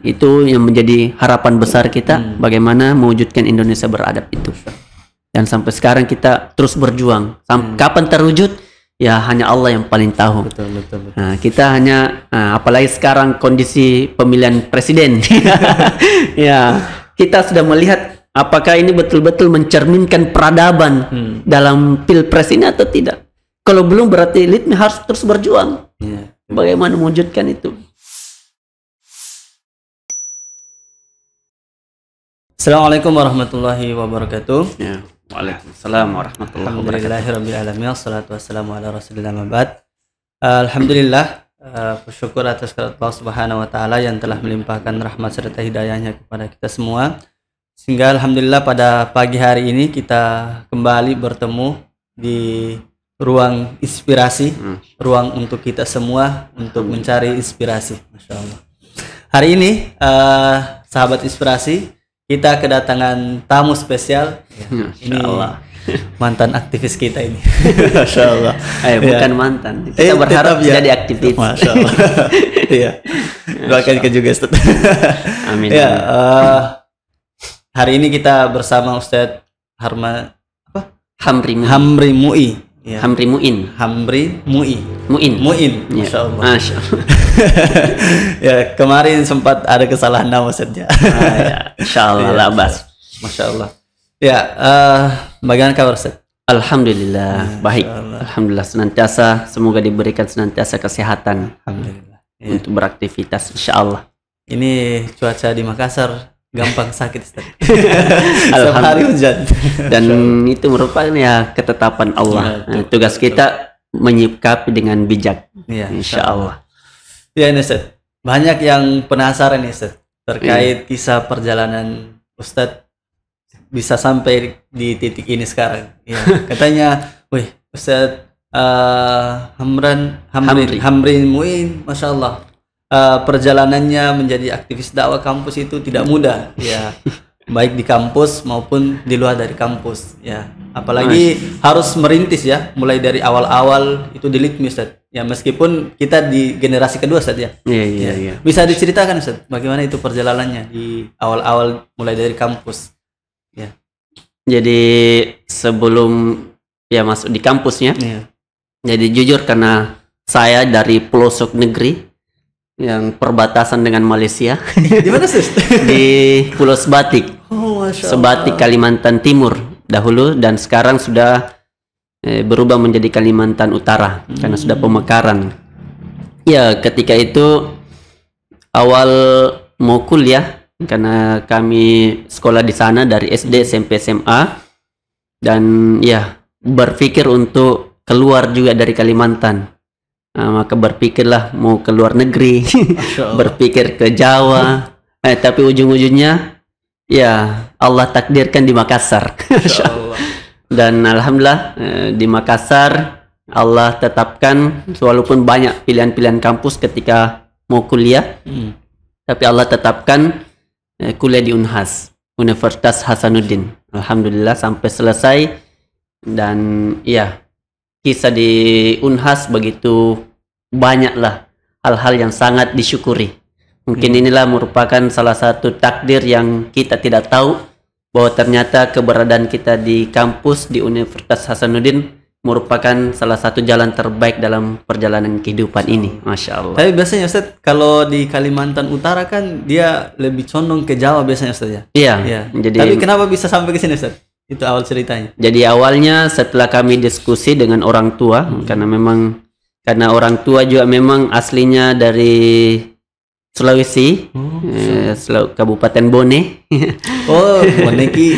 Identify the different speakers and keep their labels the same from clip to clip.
Speaker 1: Itu yang menjadi harapan besar kita, bagaimana mewujudkan Indonesia beradab itu. Dan sampai sekarang kita terus berjuang. Kapan terwujud? Ya hanya Allah yang paling tahu.
Speaker 2: Betul.
Speaker 1: Nah, kita hanya, apalagi sekarang kondisi pemilihan presiden, ya kita sudah melihat apakah ini betul-betul mencerminkan peradaban dalam pilpres ini atau tidak. Kalau belum berarti LITMI harus terus berjuang. Bagaimana mewujudkan itu?
Speaker 2: Assalamualaikum warahmatullahi wabarakatuh.
Speaker 1: Ya. Waalaikumsalam warahmatullahi wabarakatuh.
Speaker 2: Alhamdulillahirabbil wassalatu wassalamu ala rasulillah mabad. Alhamdulillah, bersyukur atas kehadirat Allah Subhanahu wa taala yang telah melimpahkan rahmat serta hidayahnya kepada kita semua. Sehingga alhamdulillah pada pagi hari ini kita kembali bertemu di ruang inspirasi, ruang untuk kita semua untuk mencari inspirasi. Masya Allah. Hari ini sahabat inspirasi, kita kedatangan tamu spesial. Ini mantan aktivis kita ini. Masya Allah.
Speaker 1: Bukan mantan. Kita berharap
Speaker 2: ya.
Speaker 1: jadi aktivis.
Speaker 2: Masya Allah. Iya. Doakan kita juga, Ustaz.
Speaker 1: Amin.
Speaker 2: Ya, hari ini kita bersama Ustaz Hamri Mui. Ya.
Speaker 1: Hamri Muin.
Speaker 2: Muin. Masya Allah.
Speaker 1: Masya Allah.
Speaker 2: Ya, kemarin sempat ada kesalahan nama Ustaznya.
Speaker 1: Ya, insyaallah lah Bas.
Speaker 2: Masya Allah. Ya, bagaimana kabar Ustaz?
Speaker 1: Alhamdulillah baik. Alhamdulillah senantiasa, semoga diberikan senantiasa kesehatan.
Speaker 2: Alhamdulillah.
Speaker 1: Untuk beraktivitas insyaallah.
Speaker 2: Ini cuaca di Makassar gampang sakit Ustaz. Setiap hari hujan. Dan
Speaker 1: itu merupakan ya ketetapan Allah. Tugas kita menyikapi dengan bijak.
Speaker 2: Ya,
Speaker 1: insyaallah.
Speaker 2: Ya ini Ustaz, banyak yang penasaran nih Ustaz terkait kisah perjalanan Ustaz bisa sampai di titik ini sekarang. Ya, katanya, wih Ustaz Hamri Muin, Masya Allah, perjalanannya menjadi aktivis dakwah kampus itu tidak mudah. Ya, baik di kampus maupun di luar dari kampus. Ya, apalagi harus merintis ya, mulai dari awal-awal itu di LITMI Ustaz. Ya meskipun kita di generasi kedua Ustaz ya.
Speaker 1: Iya.
Speaker 2: Bisa diceritakan Ustaz bagaimana itu perjalanannya di awal-awal mulai dari kampus. Ya.
Speaker 1: Jadi sebelum ya masuk di kampusnya.
Speaker 2: Iya.
Speaker 1: Jadi jujur karena saya dari pelosok negeri yang perbatasan dengan Malaysia.
Speaker 2: Di mana Ustaz?
Speaker 1: Di Pulau Sebatik.
Speaker 2: Oh, Masya Allah.
Speaker 1: Sebatik Kalimantan Timur dahulu dan sekarang sudah berubah menjadi Kalimantan Utara karena sudah pemekaran. Ya, ketika itu awal mau kuliah karena kami sekolah di sana dari SD, SMP, SMA dan ya berpikir untuk keluar juga dari Kalimantan. Maka berpikirlah mau ke luar negeri, berpikir ke Jawa. Tapi ujung-ujungnya ya Allah takdirkan di Makassar. Dan alhamdulillah di Makassar Allah tetapkan walaupun banyak pilihan-pilihan kampus ketika mau kuliah, tapi Allah tetapkan kuliah di Unhas, Universitas Hasanuddin. Alhamdulillah sampai selesai dan ya kisah di Unhas begitu banyaklah hal-hal yang sangat disyukuri. Mungkin inilah merupakan salah satu takdir yang kita tidak tahu bahwa ternyata keberadaan kita di kampus di Universitas Hasanuddin merupakan salah satu jalan terbaik dalam perjalanan kehidupan ini. Masya Allah.
Speaker 2: Tapi biasanya Ustaz kalau di Kalimantan Utara kan dia lebih condong ke Jawa biasanya Ustaz ya?
Speaker 1: Iya. Jadi,
Speaker 2: tapi kenapa bisa sampai ke sini Ustaz? Itu awal ceritanya.
Speaker 1: Jadi awalnya setelah kami diskusi dengan orang tua, karena orang tua juga memang aslinya dari Sulawesi, Kabupaten Bone.
Speaker 2: Boneki.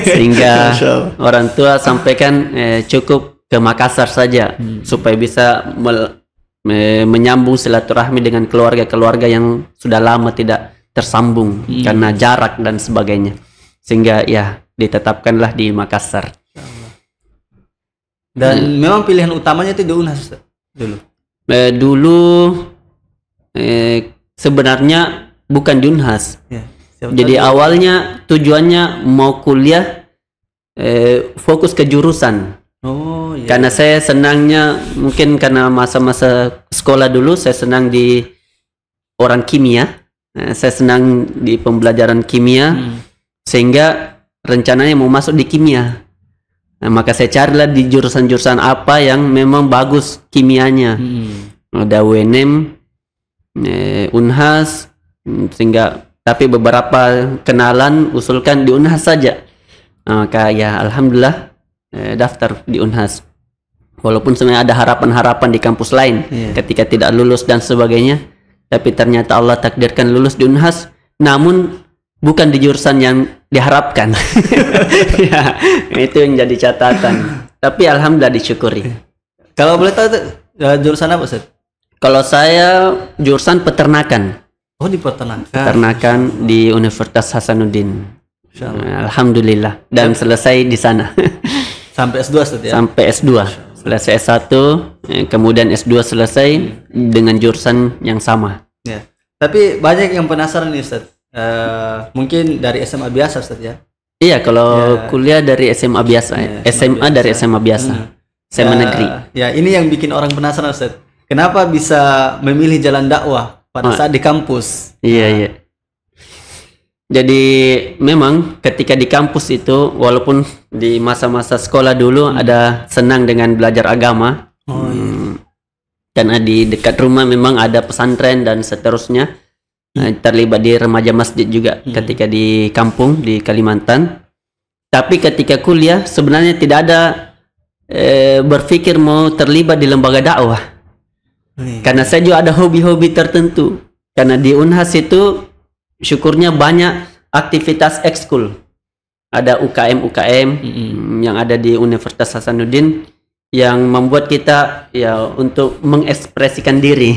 Speaker 1: Sehingga orang tua sampaikan cukup ke Makassar saja supaya bisa menyambung silaturahmi dengan keluarga-keluarga yang sudah lama tidak tersambung karena jarak dan sebagainya. Sehingga ya ditetapkanlah di Makassar.
Speaker 2: Dan memang pilihan utamanya itu di Unhas dulu.
Speaker 1: Dulu sebenarnya bukan di Unhas.
Speaker 2: Ya,
Speaker 1: jadi awalnya tujuannya mau kuliah fokus ke jurusan.
Speaker 2: Oh, iya.
Speaker 1: Karena saya senangnya mungkin karena masa-masa sekolah dulu saya senang di orang kimia. Saya senang di pembelajaran kimia, sehingga rencananya mau masuk di kimia. Maka saya carilah di jurusan-jurusan apa yang memang bagus kimianya. Ada UNM, Unhas, sehingga tapi beberapa kenalan usulkan di Unhas saja. Maka ya alhamdulillah daftar di Unhas. Walaupun sebenarnya ada harapan-harapan di kampus lain ketika tidak lulus dan sebagainya, tapi ternyata Allah takdirkan lulus di Unhas, namun bukan di jurusan yang diharapkan. Ya, itu yang jadi catatan. Tapi alhamdulillah disyukuri.
Speaker 2: Kalau boleh tahu jurusan apa, Ustaz?
Speaker 1: Kalau saya jurusan peternakan.
Speaker 2: Oh, di peternakan.
Speaker 1: Peternakan di Universitas Hasanuddin. Alhamdulillah, dan selesai di sana.
Speaker 2: Sampai S2, Ustaz, ya?
Speaker 1: Sampai S2. Selesai S1, kemudian S2 selesai dengan jurusan yang sama.
Speaker 2: Ya. Tapi banyak yang penasaran nih, Ustaz. Mungkin dari SMA biasa, Ustaz, ya?
Speaker 1: Iya, kalau kuliah dari SMA biasa, SMA biasa. Dari SMA biasa, SMA negeri.
Speaker 2: Ya, ini yang bikin orang penasaran, Ustaz. Kenapa bisa memilih jalan dakwah pada saat di kampus?
Speaker 1: Iya, iya. Jadi memang ketika di kampus itu, walaupun di masa-masa sekolah dulu ada senang dengan belajar agama, karena di dekat rumah memang ada pesantren dan seterusnya. Terlibat di remaja masjid juga ketika di kampung di Kalimantan. Tapi ketika kuliah sebenarnya tidak ada berpikir mau terlibat di lembaga dakwah. Karena saya juga ada hobi-hobi tertentu. Karena di Unhas itu syukurnya banyak aktivitas ekskul. Ada UKM yang ada di Universitas Hasanuddin yang membuat kita ya untuk mengekspresikan diri.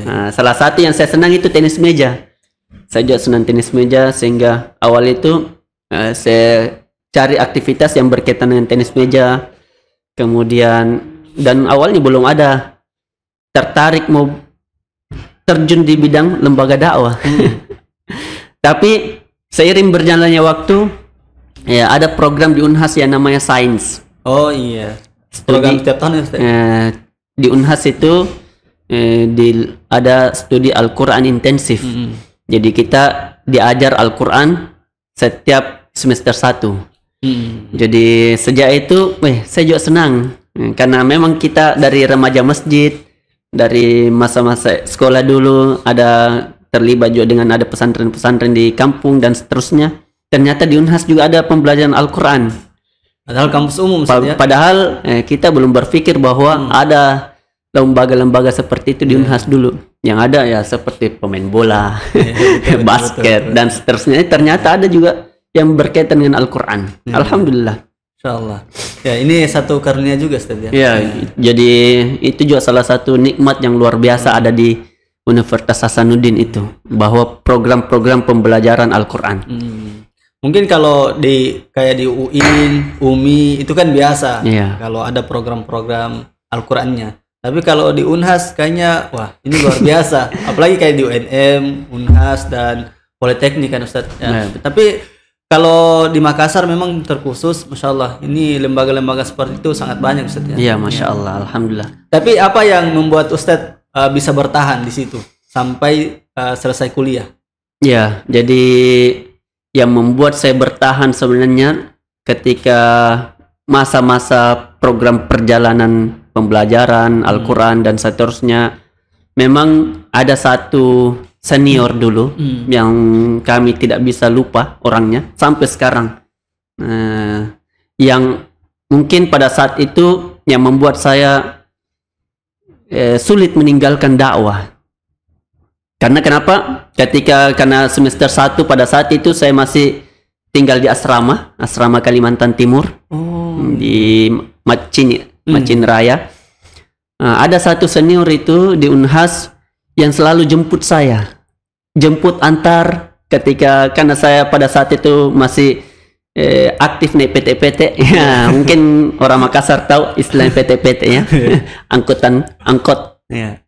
Speaker 1: Nah, salah satu yang saya senang itu tenis meja. Saya juga senang tenis meja, sehingga awal itu saya cari aktivitas yang berkaitan dengan tenis meja. Kemudian dan awalnya belum ada tertarik mau terjun di bidang lembaga dakwah. Tapi seiring berjalannya waktu, ya ada program di Unhas yang namanya Sains.
Speaker 2: Oh iya. Program setiap tahun ya,
Speaker 1: di Unhas itu ada studi Al-Quran intensif. Jadi kita diajar Al-Quran setiap semester 1. Jadi sejak itu saya juga senang, karena memang kita dari remaja masjid, dari masa-masa sekolah dulu ada terlibat juga dengan ada pesantren-pesantren di kampung dan seterusnya. Ternyata di Unhas juga ada pembelajaran Al-Quran.
Speaker 2: Padahal kampus umum,
Speaker 1: padahal kita belum berpikir bahwa ada lembaga-lembaga seperti itu di Unhas dulu. Yang ada ya seperti pemain bola, basket dan seterusnya. Ternyata ada juga yang berkaitan dengan Al-Quran. Alhamdulillah.
Speaker 2: Insyaallah. Ya, ini satu karunia juga, Ustaz, ya.
Speaker 1: Ya, jadi itu juga salah satu nikmat yang luar biasa ada di Universitas Hasanuddin itu, bahwa program-program pembelajaran Al-Quran.
Speaker 2: Mungkin kalau kayak di UIN, UMI itu kan biasa. Kalau ada program-program Al-Qurannya. Tapi kalau di Unhas kayaknya wah, ini luar biasa. Apalagi kayak di UNM, Unhas dan Politeknik kan, Ustaz. Tapi kalau di Makassar memang terkhusus, Masya Allah, ini lembaga-lembaga seperti itu sangat banyak, Ustaz, ya.
Speaker 1: Iya, Masya Allah, Alhamdulillah.
Speaker 2: Tapi apa yang membuat Ustaz bisa bertahan di situ sampai selesai kuliah?
Speaker 1: Ya, jadi yang membuat saya bertahan sebenarnya ketika masa-masa program perjalanan pembelajaran Al-Quran dan seterusnya, memang ada satu senior dulu yang kami tidak bisa lupa orangnya sampai sekarang, yang mungkin pada saat itu yang membuat saya sulit meninggalkan dakwah. Karena kenapa? Karena semester 1 pada saat itu saya masih tinggal di asrama Kalimantan Timur, di Macin Raya. Ada satu senior itu di Unhas yang selalu jemput antar karena saya pada saat itu masih aktif naik PT-PT. Ya, mungkin orang Makassar tahu istilah PT-PT, ya. Angkot.
Speaker 2: Ya.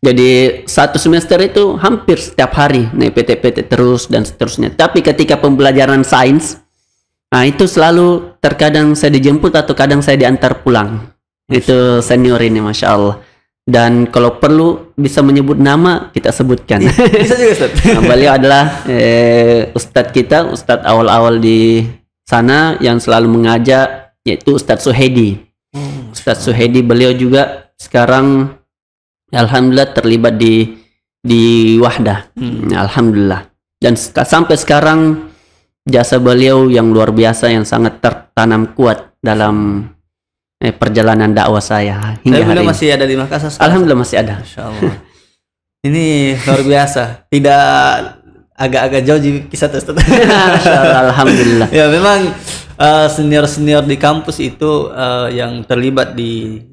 Speaker 1: Jadi satu semester itu hampir setiap hari naik PT-PT terus dan seterusnya. Tapi ketika pembelajaran sains, itu selalu terkadang saya dijemput atau kadang saya diantar pulang. Itu senior ini, Masya Allah. dan kalau perlu bisa menyebut nama kita sebutkan.
Speaker 2: Bisa juga Ustaz.
Speaker 1: Nah, beliau adalah ustadz kita, ustadz awal-awal di sana yang selalu mengajak, yaitu Ustadz Suhedi. Ustadz Suhedi, beliau juga sekarang alhamdulillah terlibat di Wahdah. Alhamdulillah. Dan sampai sekarang jasa beliau yang luar biasa, yang sangat tertanam kuat dalam perjalanan dakwah saya hingga hari
Speaker 2: beliau
Speaker 1: ini.
Speaker 2: masih ada di Makassar?
Speaker 1: Alhamdulillah masih ada.
Speaker 2: Masya Allah. Ini luar biasa. Tidak agak-agak jauh kisah Ustaz.
Speaker 1: Alhamdulillah.
Speaker 2: Ya memang senior-senior di kampus itu yang terlibat di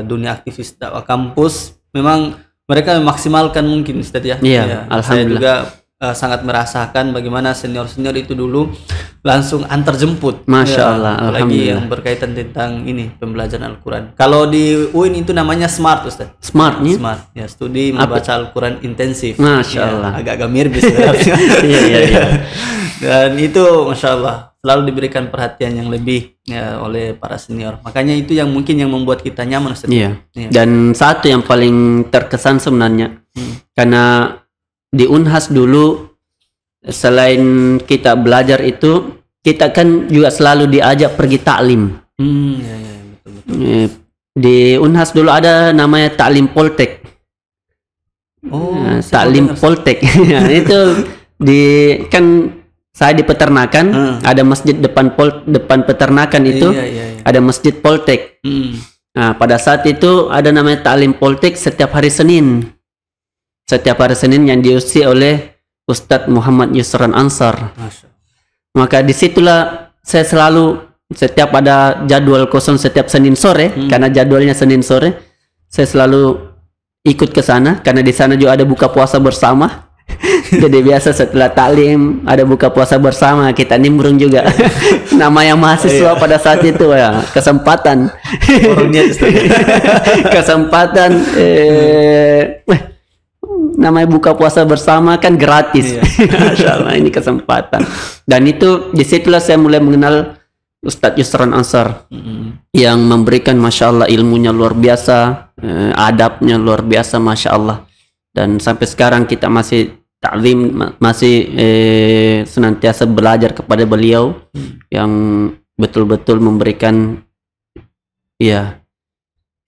Speaker 2: dunia aktivis dakwah kampus, memang mereka memaksimalkan mungkin Ustaz ya.
Speaker 1: Iya, alhamdulillah.
Speaker 2: Saya juga sangat merasakan bagaimana senior-senior itu dulu langsung antar jemput.
Speaker 1: Masya Allah,
Speaker 2: apalagi yang berkaitan tentang ini pembelajaran Al-Quran. Kalau di UIN itu namanya SMART Ustaz.
Speaker 1: Smart nih?
Speaker 2: SMART ya, studi membaca Al-Quran intensif.
Speaker 1: Masya
Speaker 2: Ya,
Speaker 1: Allah.
Speaker 2: agak-agak mirip sebenarnya.
Speaker 1: Iya.
Speaker 2: Dan itu Masya Allah selalu diberikan perhatian yang lebih ya, oleh para senior. Makanya itu yang mungkin yang membuat kita nyaman Ustaz.
Speaker 1: Iya.
Speaker 2: Iya.
Speaker 1: Dan satu yang paling terkesan sebenarnya, karena di Unhas dulu selain kita belajar itu, kita kan juga selalu diajak pergi taklim.
Speaker 2: Ya, betul.
Speaker 1: Di Unhas dulu ada namanya taklim Poltek. Taklim Poltek. Itu kan saya di peternakan, ada masjid depan peternakan itu,
Speaker 2: Iya.
Speaker 1: ada masjid Poltek. Nah, pada saat itu ada namanya taklim Poltek setiap hari Senin. Setiap hari Senin yang diisi oleh Ustadz Muhammad Yusran Ansar. Maka disitulah saya selalu, setiap ada jadwal kosong setiap Senin sore, karena jadwalnya Senin sore, saya selalu ikut ke sana, karena di sana juga ada buka puasa bersama. Jadi biasa setelah taklim ada buka puasa bersama, kita nimbrung juga. Namanya mahasiswa pada saat itu ya, kesempatan. Kesempatan namanya buka puasa bersama kan gratis. Masya Allah, ini kesempatan. Dan itu disitulah saya mulai mengenal Ustadz Yusran Ansar, yang memberikan Masya Allah ilmunya luar biasa, adabnya luar biasa Masya Allah. Dan sampai sekarang kita masih taklim, masih senantiasa belajar kepada beliau, yang betul-betul memberikan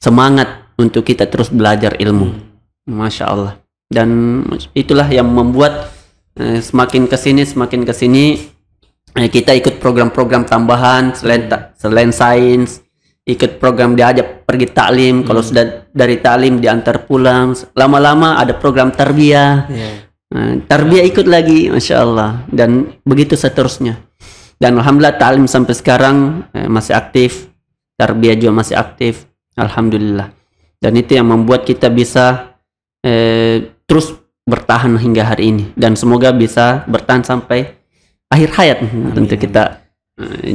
Speaker 1: semangat untuk kita terus belajar ilmu. Masya Allah. Dan itulah yang membuat semakin kesini kita ikut program-program tambahan selain sains, ikut program diajak pergi taklim. Kalau sudah dari taklim diantar pulang, lama-lama ada program tarbiyah. Tarbiyah ikut lagi, Masya Allah, dan begitu seterusnya. Dan alhamdulillah taklim sampai sekarang masih aktif, tarbiyah juga masih aktif, alhamdulillah. Dan itu yang membuat kita bisa terus bertahan hingga hari ini, dan semoga bisa bertahan sampai akhir hayat. Tentu kita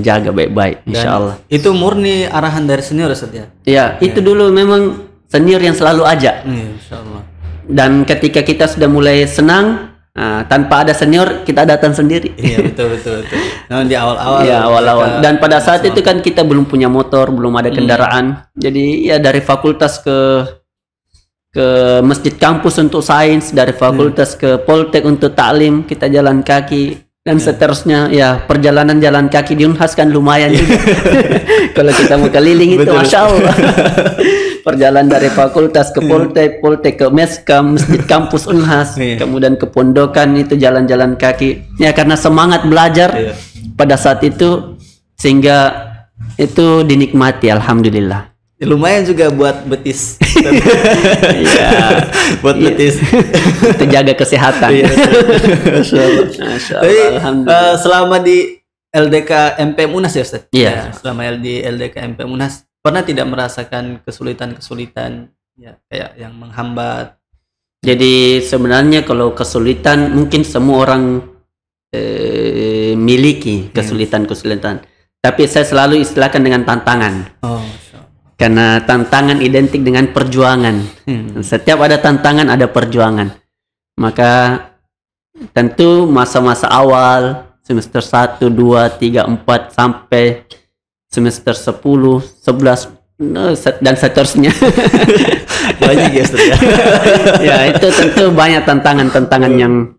Speaker 1: jaga baik-baik, insya Allah.
Speaker 2: Itu murni arahan dari senior Ustaz ya?
Speaker 1: Ya, itu dulu memang senior yang selalu ajak.
Speaker 2: Insya Allah.
Speaker 1: Dan ketika kita sudah mulai senang, tanpa ada senior kita datang sendiri.
Speaker 2: Iya, betul. Nah, di awal-awal.
Speaker 1: Ya, awal-awal. Dan pada saat itu kan kita belum punya motor, belum ada kendaraan. Jadi ya dari fakultas ke masjid kampus untuk sains, dari fakultas ke Poltek untuk taklim, kita jalan kaki, dan seterusnya. Ya, perjalanan jalan kaki di Unhas kan lumayan juga. Kalau kita mau keliling itu Masya Allah. Perjalanan dari fakultas ke Poltek, Poltek ke Meskam, masjid kampus Unhas, kemudian ke pondokan, itu jalan-jalan kaki. Ya, karena semangat belajar pada saat itu, sehingga itu dinikmati, alhamdulillah.
Speaker 2: Lumayan juga buat betis. Buat betis.
Speaker 1: Itu jaga kesehatan.
Speaker 2: Masya Allah. Alhamdulillah. Selama di LDK MPM Unas ya Ustaz?
Speaker 1: Iya.
Speaker 2: Selama di LDK MPM Unas, pernah tidak merasakan kesulitan-kesulitan kayak yang menghambat?
Speaker 1: Jadi sebenarnya kalau kesulitan mungkin semua orang miliki kesulitan-kesulitan. Tapi saya selalu istilahkan dengan tantangan. Karena tantangan identik dengan perjuangan. Setiap ada tantangan ada perjuangan. Maka tentu masa-masa awal, semester 1, 2, 3, 4 sampai semester 10, 11, dan seterusnya.
Speaker 2: Banyak ya Ustaz ya.
Speaker 1: Ya itu tentu banyak tantangan-tantangan yang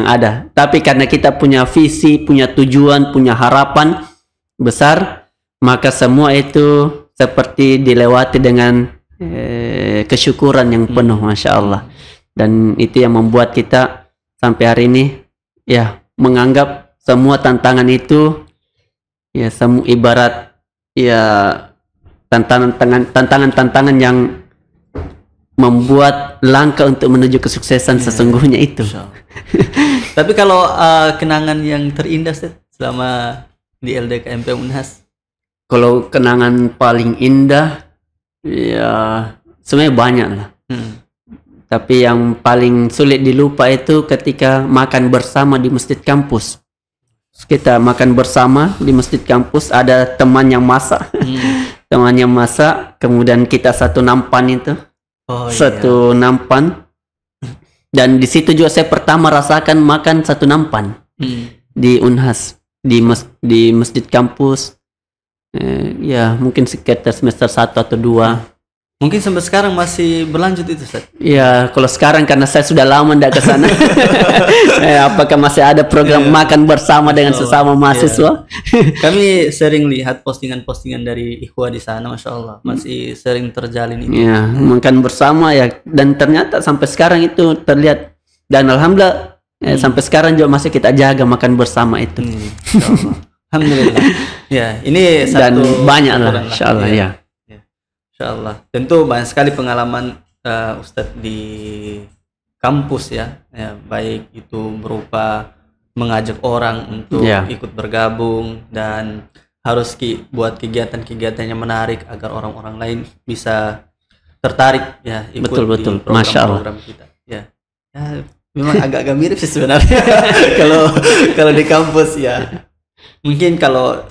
Speaker 1: ada. Tapi karena kita punya visi, punya tujuan, punya harapan besar, maka semua itu seperti dilewati dengan kesyukuran yang penuh, masya Allah. Dan itu yang membuat kita sampai hari ini ya menganggap semua tantangan itu ya semua ibarat ya tantangan yang membuat langkah untuk menuju kesuksesan sesungguhnya itu.
Speaker 2: Tapi kalau kenangan yang terindah Ustaz, selama di LDK MP Unhas?
Speaker 1: Kalau kenangan paling indah ya sebenarnya banyak lah. Tapi yang paling sulit dilupa itu ketika makan bersama di masjid kampus. Kita makan bersama di masjid kampus, ada teman yang masak. Teman yang masak, kemudian kita satu nampan itu. Satu nampan. Dan di situ juga saya pertama rasakan makan satu nampan. Di Unhas, di masjid kampus. Ya, mungkin sekitar semester 1 atau 2.
Speaker 2: Mungkin sampai sekarang masih berlanjut itu, Ustaz?
Speaker 1: Ya, kalau sekarang karena saya sudah lama tidak ke sana. Apakah masih ada program makan bersama dengan sesama mahasiswa?
Speaker 2: Kami sering lihat postingan-postingan dari ikhwah di sana, Masya Allah. Masih sering terjalin itu.
Speaker 1: Ya, makan bersama ya. Dan ternyata sampai sekarang itu terlihat. Dan Alhamdulillah, sampai sekarang juga masih kita jaga makan bersama itu.
Speaker 2: Alhamdulillah. Ya, ini satu.
Speaker 1: Dan banyak lah, Insya Allah ya.
Speaker 2: Insyaallah. Tentu banyak sekali pengalaman Ustadz di kampus ya, baik itu berupa mengajak orang untuk ikut bergabung dan harus buat kegiatan-kegiatan yang menarik agar orang-orang lain bisa tertarik ya ikut di program-program kita. Ya, memang agak-agak mirip sih sebenarnya kalau di kampus ya. Mungkin kalau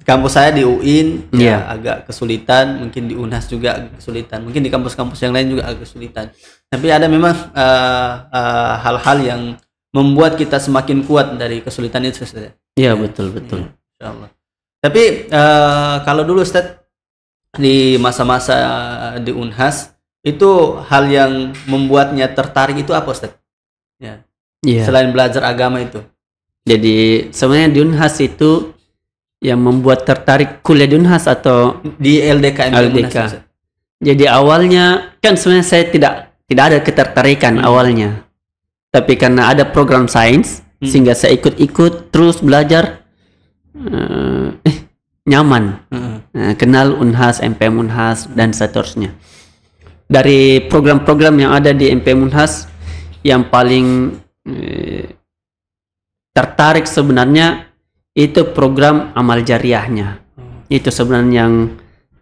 Speaker 2: kampus saya di UIN agak kesulitan, mungkin di Unhas juga agak kesulitan, mungkin di kampus-kampus yang lain juga agak kesulitan. Tapi ada memang hal-hal yang membuat kita semakin kuat dari kesulitan itu, Ustaz.
Speaker 1: Iya, betul.
Speaker 2: Insyaallah. Tapi kalau dulu Ustaz di masa-masa di Unhas itu hal yang membuatnya tertarik itu apa, Ustaz? Ya. Selain belajar agama itu.
Speaker 1: Jadi sebenarnya di Unhas itu yang membuat tertarik kuliah di Unhas atau
Speaker 2: di LDK?
Speaker 1: Unhas. Jadi awalnya kan sebenarnya saya tidak ada ketertarikan awalnya. Tapi karena ada program sains sehingga saya ikut terus belajar nyaman. Kenal Unhas, MPM Unhas dan seterusnya. Dari program-program yang ada di MPM Unhas yang paling tertarik sebenarnya itu program amal jariahnya. Itu sebenarnya yang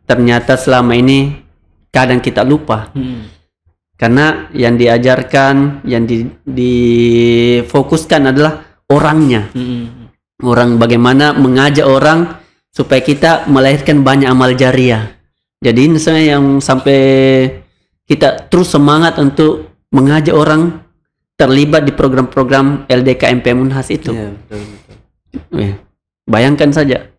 Speaker 1: ternyata selama ini kadang kita lupa. Karena yang diajarkan, yang difokuskan adalah orangnya. Orang bagaimana mengajak orang supaya kita melahirkan banyak amal jariah. Jadi ini sebenarnya yang sampai kita terus semangat untuk mengajak orang terlibat di program-program LDK MPM Unhas itu. Bayangkan saja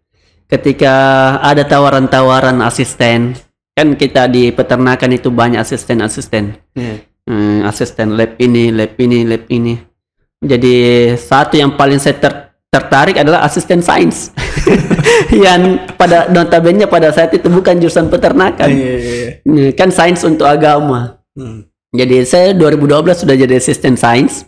Speaker 1: ketika ada tawaran-tawaran asisten, kan kita di peternakan itu banyak asisten asisten lab ini. Jadi satu yang paling saya tertarik adalah asisten sains yang pada notabene pada saat itu bukan jurusan peternakan, kan sains untuk agama. Jadi saya 2012 sudah jadi asisten sains.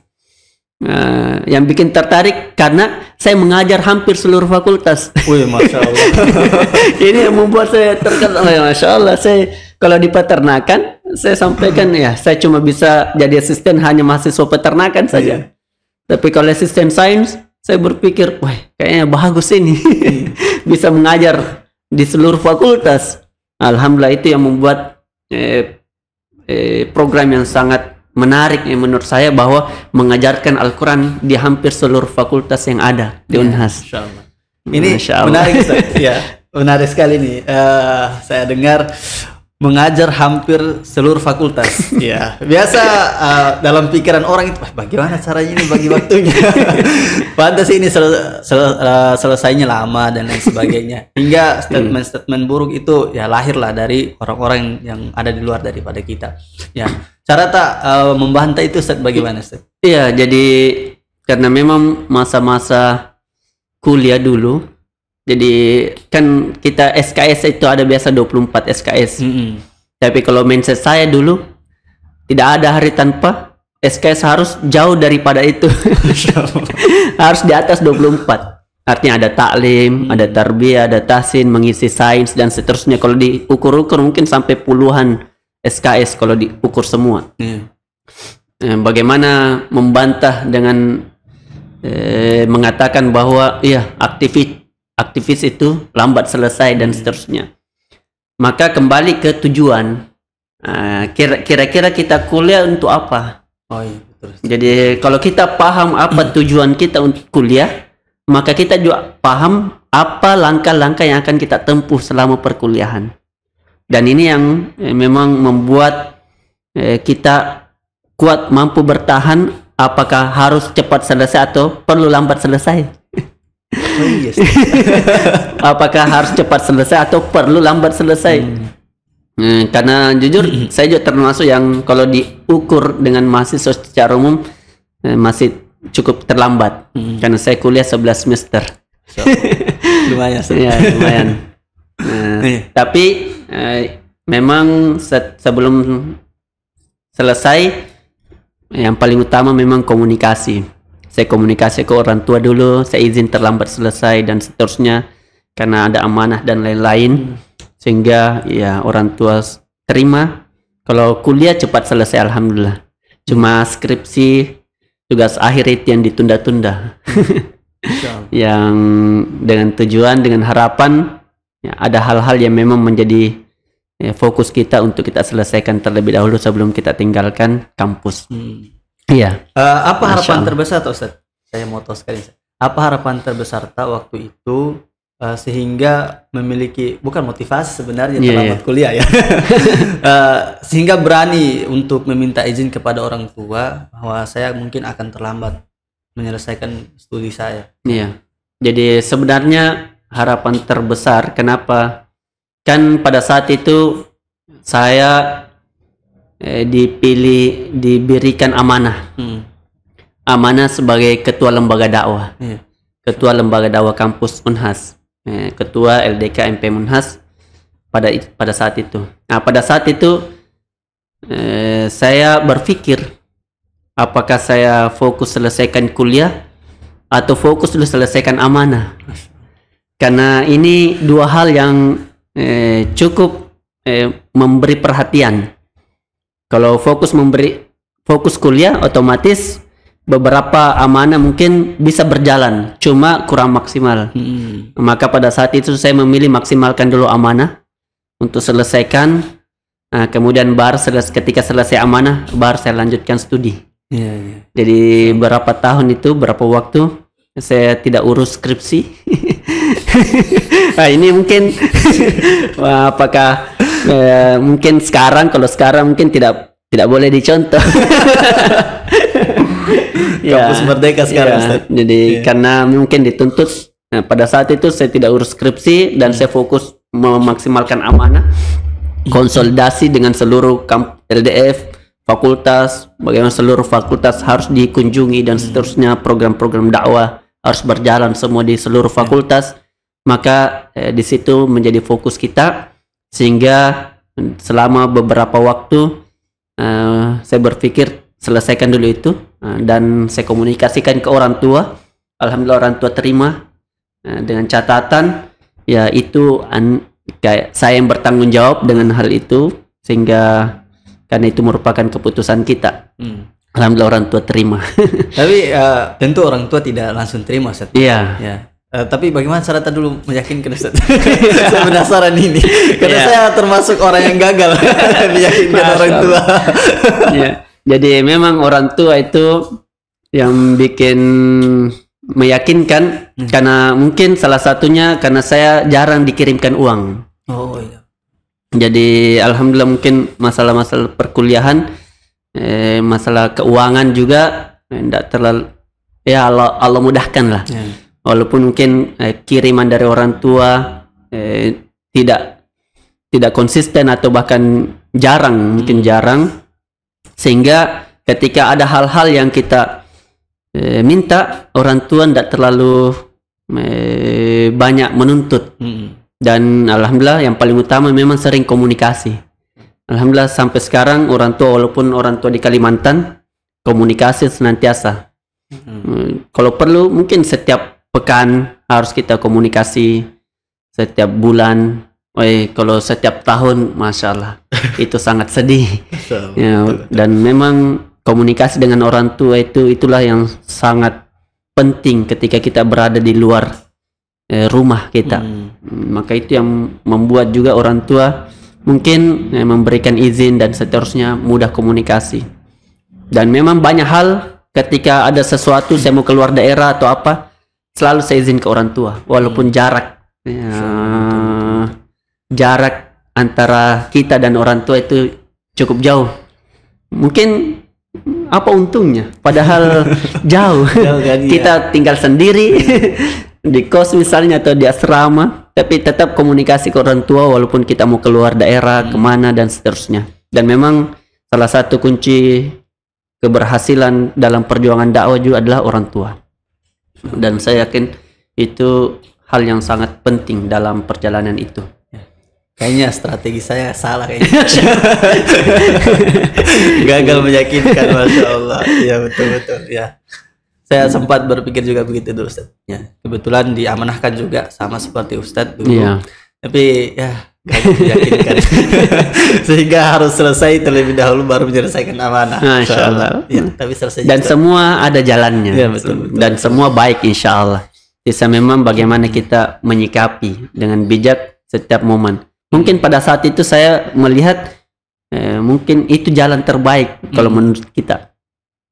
Speaker 1: Yang bikin tertarik karena saya mengajar hampir seluruh fakultas.
Speaker 2: Masya Allah.
Speaker 1: Ini yang membuat saya terkenal. Masya Allah. Saya kalau di peternakan saya sampaikan ya saya cuma bisa jadi asisten hanya mahasiswa peternakan saja. Tapi kalau asisten sains saya berpikir kayaknya bagus ini. Bisa mengajar di seluruh fakultas. Alhamdulillah itu yang membuat program yang sangat menarik menurut saya bahwa mengajarkan Al-Quran di hampir seluruh fakultas yang ada di Unhas.
Speaker 2: Ini menarik, Ustaz. Ya, menarik sekali nih. Saya dengar mengajar hampir seluruh fakultas. Ya, biasa dalam pikiran orang itu, bagaimana caranya ini bagi waktunya? Pantas ini selesainya lama dan lain sebagainya. Hingga statement-statement buruk itu ya lahirlah dari orang-orang yang ada di luar daripada kita. Ya, cara tak membantai itu Ustaz bagaimana Ustaz?
Speaker 1: Iya, jadi karena memang masa-masa kuliah dulu, jadi kan kita SKS itu ada biasa 24 SKS. Tapi kalau mindset saya dulu tidak ada hari tanpa SKS, harus jauh daripada itu. Harus di atas 24. Artinya ada taklim, ada tarbiyah, ada tahsin, mengisi sains dan seterusnya. Kalau diukur-ukur mungkin sampai puluhan SKS kalau diukur semua. Bagaimana membantah dengan mengatakan bahwa iya aktivis itu lambat selesai dan seterusnya. Maka kembali ke tujuan. Kira-kira kita kuliah untuk apa?
Speaker 2: Oh iya, betul.
Speaker 1: Jadi kalau kita paham apa tujuan kita untuk kuliah, maka kita juga paham apa langkah-langkah yang akan kita tempuh selama perkuliahan. Dan ini yang memang membuat kita kuat, mampu bertahan. Apakah harus cepat selesai atau perlu lambat selesai?
Speaker 2: Oh iya.
Speaker 1: Apakah harus cepat selesai atau perlu lambat selesai? Karena jujur saya juga termasuk yang kalau diukur dengan mahasiswa secara umum masih cukup terlambat. Karena saya kuliah 11 semester.
Speaker 2: Lumayan.
Speaker 1: Ya, lumayan. Tapi memang sebelum selesai, yang paling utama memang komunikasi. Saya komunikasi ke orang tua dulu, saya izin terlambat selesai dan seterusnya karena ada amanah dan lain-lain, sehingga ya orang tua terima. Kalau kuliah cepat selesai alhamdulillah. Cuma skripsi, tugas akhir itu yang ditunda-tunda. Yang dengan tujuan, dengan harapan ya, ada hal-hal yang memang menjadi fokus kita untuk kita selesaikan terlebih dahulu sebelum kita tinggalkan kampus. Iya.
Speaker 2: Apa harapan terbesar Ustaz? Saya mau tahu sekali. Apa harapan terbesar waktu itu sehingga memiliki bukan motivasi sebenarnya terlambat kuliah ya, sehingga berani untuk meminta izin kepada orang tua bahwa saya mungkin akan terlambat menyelesaikan studi saya.
Speaker 1: Iya. Jadi sebenarnya harapan terbesar kenapa? Kan pada saat itu saya diberikan amanah. Amanah sebagai ketua lembaga dakwah. Ketua lembaga dakwah kampus Unhas. Ketua LDK MP Unhas pada saat itu. Nah, pada saat itu saya berpikir apakah saya fokus selesaikan kuliah atau fokus dulu selesaikan amanah. Karena ini dua hal yang cukup memberi perhatian. Kalau fokus kuliah, otomatis beberapa amanah mungkin bisa berjalan, cuma kurang maksimal. Maka pada saat itu saya memilih maksimalkan dulu amanah untuk selesaikan. Nah, kemudian ketika selesai amanah, baru saya lanjutkan studi. Jadi berapa tahun itu, berapa waktu saya tidak urus skripsi. Nah, ini mungkin apakah mungkin kalau sekarang mungkin tidak boleh dicontoh.
Speaker 2: Kampus Merdeka sekarang.
Speaker 1: Jadi karena mungkin dituntut. Nah, pada saat itu saya tidak urus skripsi dan saya fokus memaksimalkan amanah, konsolidasi dengan seluruh LDF, fakultas, bagaimana seluruh fakultas harus dikunjungi dan seterusnya, program-program dakwah harus berjalan semua di seluruh fakultas. Maka di situ menjadi fokus kita, sehingga selama beberapa waktu saya berpikir selesaikan dulu itu, dan saya komunikasikan ke orang tua. Alhamdulillah orang tua terima, dengan catatan ya itu kayak saya yang bertanggung jawab dengan hal itu, sehingga karena itu merupakan keputusan kita. Alhamdulillah orang tua terima.
Speaker 2: Tapi tentu orang tua tidak langsung terima, Ustaz.
Speaker 1: Iya.
Speaker 2: Tapi bagaimana cara dulu meyakinkan Ustaz? Saya penasaran ini. Karena saya termasuk orang yang gagal meyakinkan orang tua.
Speaker 1: Jadi memang orang tua itu yang bikin meyakinkan, karena mungkin salah satunya karena saya jarang dikirimkan uang.
Speaker 2: Oh iya.
Speaker 1: Jadi alhamdulillah mungkin masalah-masalah perkuliahan, masalah keuangan juga tidak terlalu, ya Allah mudahkan lah. Walaupun mungkin kiriman dari orang tua tidak konsisten atau bahkan jarang, mungkin jarang, sehingga ketika ada hal-hal yang kita minta, orang tua tidak terlalu banyak menuntut. Dan alhamdulillah yang paling utama memang sering komunikasi. Alhamdulillah sampai sekarang orang tua, walaupun orang tua di Kalimantan, komunikasi senantiasa. Kalau perlu mungkin setiap pekan harus kita komunikasi, setiap bulan. Kalau setiap tahun, masya Allah, itu sangat sedih. Ya, dan memang komunikasi dengan orang tua itulah yang sangat penting ketika kita berada di luar rumah kita. Maka itu yang membuat juga orang tua mungkin memberikan izin dan seterusnya, mudah komunikasi. Dan memang banyak hal ketika ada sesuatu saya mau keluar daerah atau apa, selalu saya izin ke orang tua walaupun jarak antara kita dan orang tua itu cukup jauh. Mungkin apa untungnya padahal jauh kan, kita tinggal sendiri di kos misalnya atau di asrama, tapi tetap komunikasi ke orang tua walaupun kita mau keluar daerah kemana dan seterusnya. Dan memang salah satu kunci keberhasilan dalam perjuangan dakwah juga adalah orang tua, dan saya yakin itu hal yang sangat penting dalam perjalanan itu.
Speaker 2: Kayaknya strategi saya salah kayaknya. Gagal meyakinkan, masya Allah. Ya betul ya. Saya sempat berpikir juga begitu dulu, Ustaz. Ya, kebetulan diamanahkan juga sama seperti Ustaz dulu. Ya. Tapi ya gagal meyakinkan. Sehingga harus selesai terlebih dahulu baru menyelesaikan amanah.
Speaker 1: Masya Allah.
Speaker 2: Ya, tapi selesai.
Speaker 1: Dan juga semua ada jalannya.
Speaker 2: Ya, betul.
Speaker 1: Dan semua baik insya Allah. Bisa memang bagaimana kita menyikapi dengan bijak setiap momen. Mungkin pada saat itu saya melihat mungkin itu jalan terbaik kalau menurut kita.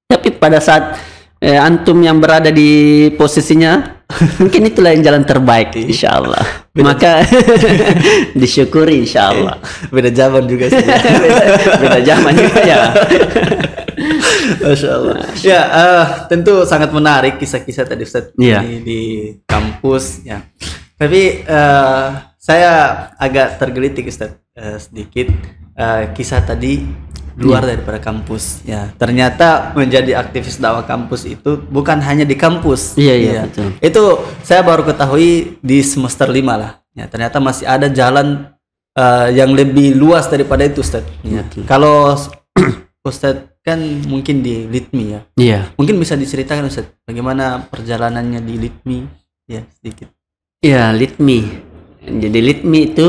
Speaker 1: Tapi pada saat antum yang berada di posisinya, mungkin itulah yang jalan terbaik, insya Allah. Maka disyukuri insya Allah.
Speaker 2: Beda zaman juga sih.
Speaker 1: Beda zaman juga ya.
Speaker 2: Masya Allah. Ya, tentu sangat menarik kisah-kisah tadi Ustaz di kampus ya. Tapi saya agak tergelitik Ustaz sedikit kisah tadi luar daripada kampus ya. Ternyata menjadi aktivis dakwah kampus itu bukan hanya di kampus.
Speaker 1: Iya. Betul.
Speaker 2: Itu saya baru ketahui di semester 5 lah. Ya, ternyata masih ada jalan yang lebih luas daripada itu Ustaz. Ya. Kalau Ustaz kan mungkin di LITMI ya.
Speaker 1: Iya.
Speaker 2: Mungkin bisa diceritakan Ustaz bagaimana perjalanannya di LITMI ya sedikit.
Speaker 1: Ya, LITMI. Jadi LITMI itu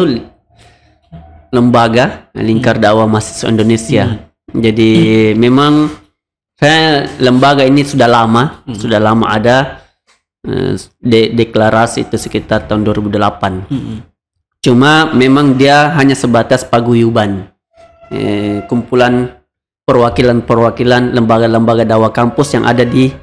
Speaker 1: lembaga lingkar dakwah mahasiswa Indonesia. Jadi memang saya lembaga ini sudah lama ada deklarasi itu sekitar tahun 2008. Cuma memang dia hanya sebatas paguyuban, kumpulan perwakilan lembaga-lembaga dakwah kampus yang ada di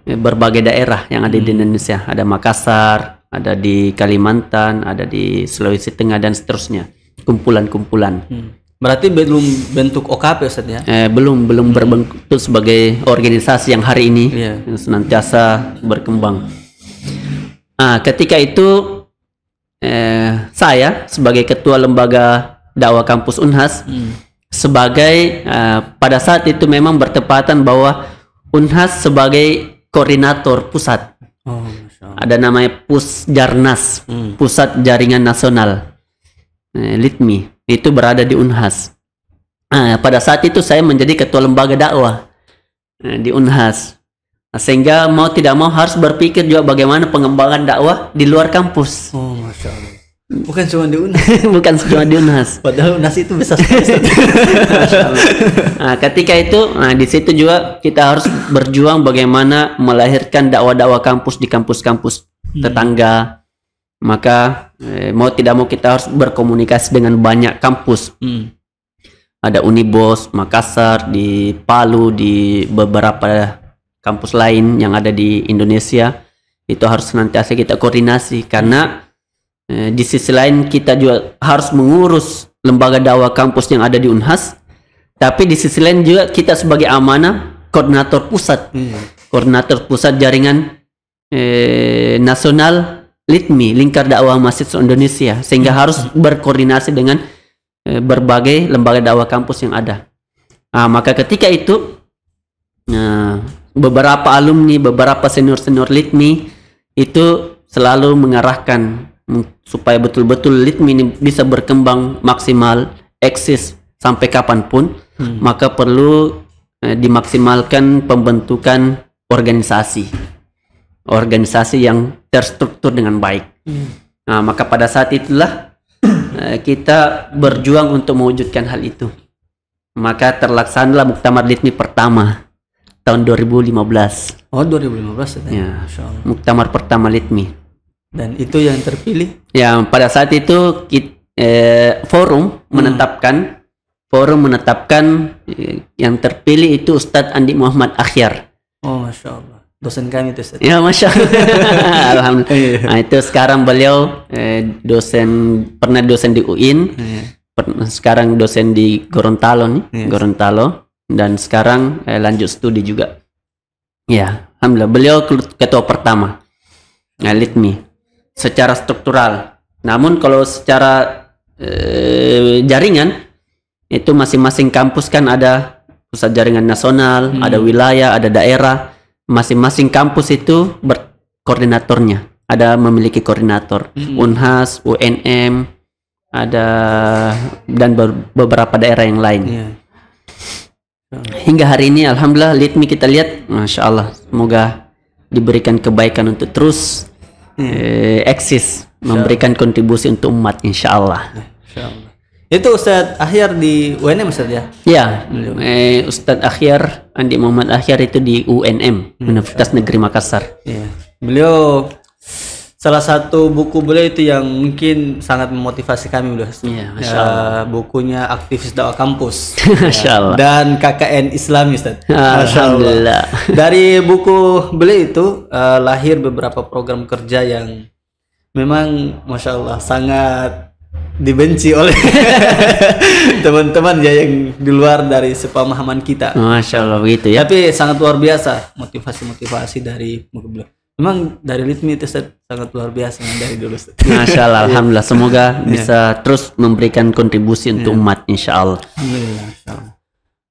Speaker 1: berbagai daerah yang ada di Indonesia. Ada Makassar, ada di Kalimantan, ada di Sulawesi Tengah dan seterusnya, kumpulan-kumpulan.
Speaker 2: Berarti belum bentuk OKP Ustaz ya?
Speaker 1: Belum berbentuk sebagai organisasi yang hari ini yang senantiasa berkembang. Ketika itu saya sebagai ketua lembaga dakwah kampus Unhas sebagai pada saat itu memang bertepatan bahwa Unhas sebagai koordinator pusat. Ada namanya Pusjarnas, Pusat Jaringan Nasional LITMI, itu berada di Unhas. Pada saat itu saya menjadi ketua lembaga dakwah di Unhas, sehingga mau tidak mau harus berpikir juga bagaimana pengembangan dakwah di luar kampus.
Speaker 2: Masya Allah. Bukan cuma di Unhas.
Speaker 1: Bukan cuma di Unhas.
Speaker 2: Padahal Unhas itu besar sekali.
Speaker 1: Ketika itu, di situ juga kita harus berjuang bagaimana melahirkan dakwah-dakwah kampus di kampus-kampus tetangga. Maka mau tidak mau kita harus berkomunikasi dengan banyak kampus. Ada Unibos, Makassar, di Palu, di beberapa kampus lain yang ada di Indonesia. Itu harus senantiasa kita koordinasi karena di sisi lain kita juga harus mengurus lembaga dakwah kampus yang ada di Unhas, tapi di sisi lain juga kita sebagai amanah koordinator pusat, koordinator pusat jaringan nasional LITMI, Lingkar Dakwah Mahasiswa Indonesia, sehingga harus berkoordinasi dengan berbagai lembaga dakwah kampus yang ada. Maka ketika itu beberapa alumni, beberapa senior-senior LITMI itu selalu mengarahkan supaya betul-betul LITMI ini bisa berkembang maksimal, eksis sampai kapanpun, maka perlu dimaksimalkan pembentukan organisasi yang terstruktur dengan baik. Maka pada saat itulah kita berjuang untuk mewujudkan hal itu. Maka terlaksanalah Muktamar LITMI pertama tahun 2015.
Speaker 2: Oh, 2015
Speaker 1: ya. Muktamar pertama LITMI.
Speaker 2: Dan itu yang terpilih?
Speaker 1: Ya, pada saat itu forum menetapkan yang terpilih itu Ustadz Andi Muhammad Akhyar.
Speaker 2: Oh, Masya Allah. Dosen kami itu, Ustadz.
Speaker 1: Ya, Masya Allah. Alhamdulillah. Nah, itu sekarang beliau pernah dosen di UIN, sekarang dosen di Gorontalo nih, Gorontalo, dan sekarang lanjut studi juga. Ya, alhamdulillah beliau ketua pertama LITMI secara struktural. Namun kalau secara jaringan itu masing-masing kampus kan ada pusat jaringan nasional, ada wilayah, ada daerah. Masing-masing kampus itu berkoordinatornya, ada memiliki koordinator. Unhas, UNM, ada dan beberapa daerah yang lain. Hingga hari ini alhamdulillah LITMI kita lihat, Masya Allah, semoga diberikan kebaikan untuk terus eksis, memberikan kontribusi untuk umat, insya Allah.
Speaker 2: Itu Ustadz Akhyar di UNM, Ustadz ya?
Speaker 1: Ya, Ustadz Akhyar, Andi Muhammad Akhyar itu di UNM, Universitas Negeri Makassar.
Speaker 2: Beliau, salah satu buku beliau itu yang mungkin sangat memotivasi kami,
Speaker 1: Masya Allah.
Speaker 2: Bukunya Aktivis Dakwah Kampus.
Speaker 1: Masya Allah.
Speaker 2: Dan KKN Islami, Ustadz.
Speaker 1: Alhamdulillah.
Speaker 2: Dari buku beliau itu lahir beberapa program kerja yang memang Masya Allah sangat dibenci oleh teman-teman ya yang di luar dari sepemahaman kita.
Speaker 1: Masya Allah begitu ya.
Speaker 2: Tapi sangat luar biasa motivasi dari buku beliau. Memang dari LITMI itu sangat luar biasa dari dulu.
Speaker 1: Masya Allah, alhamdulillah, semoga bisa terus memberikan kontribusi untuk umat, insya Allah.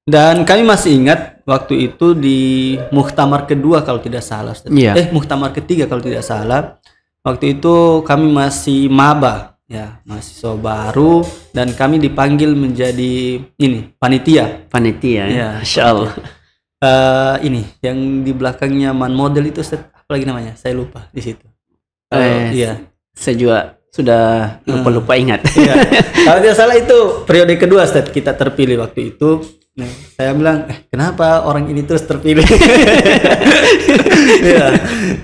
Speaker 2: Dan kami masih ingat waktu itu di Muktamar kedua kalau tidak salah, Muktamar ketiga kalau tidak salah. Waktu itu kami masih maba, ya, mahasiswa baru, dan kami dipanggil menjadi panitia,
Speaker 1: ya. Masya Allah.
Speaker 2: Ini yang di belakangnya man model itu, apa lagi namanya? Saya lupa di situ.
Speaker 1: Saya juga sudah lupa ingat.
Speaker 2: Kalau tidak salah itu periode kedua, kita terpilih waktu itu. Nah, saya bilang, kenapa orang ini terus terpilih?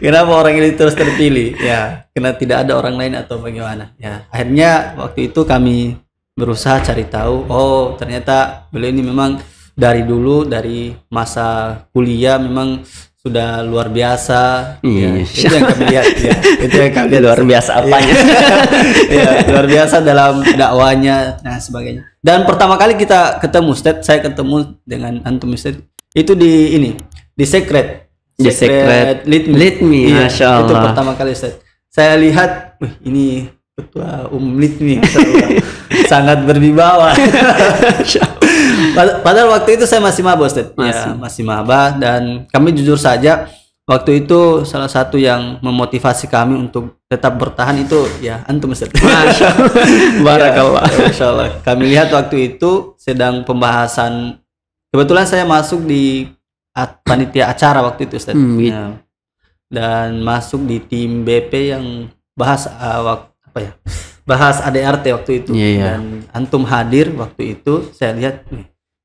Speaker 2: Kenapa orang ini terus terpilih? Ya, karena tidak ada orang lain atau bagaimana? Ya, akhirnya waktu itu kami berusaha cari tahu. Oh, ternyata beliau ini memang dari dulu, dari masa kuliah memang sudah luar biasa. Itu yang kami lihat. Itu yang kami lihat.
Speaker 1: Luar biasa apanya?
Speaker 2: Luar biasa dalam dakwanya, nah sebagainya. Dan pertama kali kita ketemu, saya ketemu dengan antum Ustadz itu di Secret LITMI.
Speaker 1: Masya Allah.
Speaker 2: Itu pertama kali Ustadz. Saya lihat, ini ketua LITMI, sangat berwibawa. Padahal waktu itu saya masih maba, Ustadz. Masih maba, dan kami jujur saja waktu itu salah satu yang memotivasi kami untuk tetap bertahan itu ya antum, Ustadz.
Speaker 1: Barakallah.
Speaker 2: Masya Allah. Kami lihat waktu itu sedang pembahasan, kebetulan saya masuk di panitia acara waktu itu, Ustadz. Dan masuk di tim BP yang bahas bahas ADRT waktu itu. Dan antum hadir waktu itu, saya lihat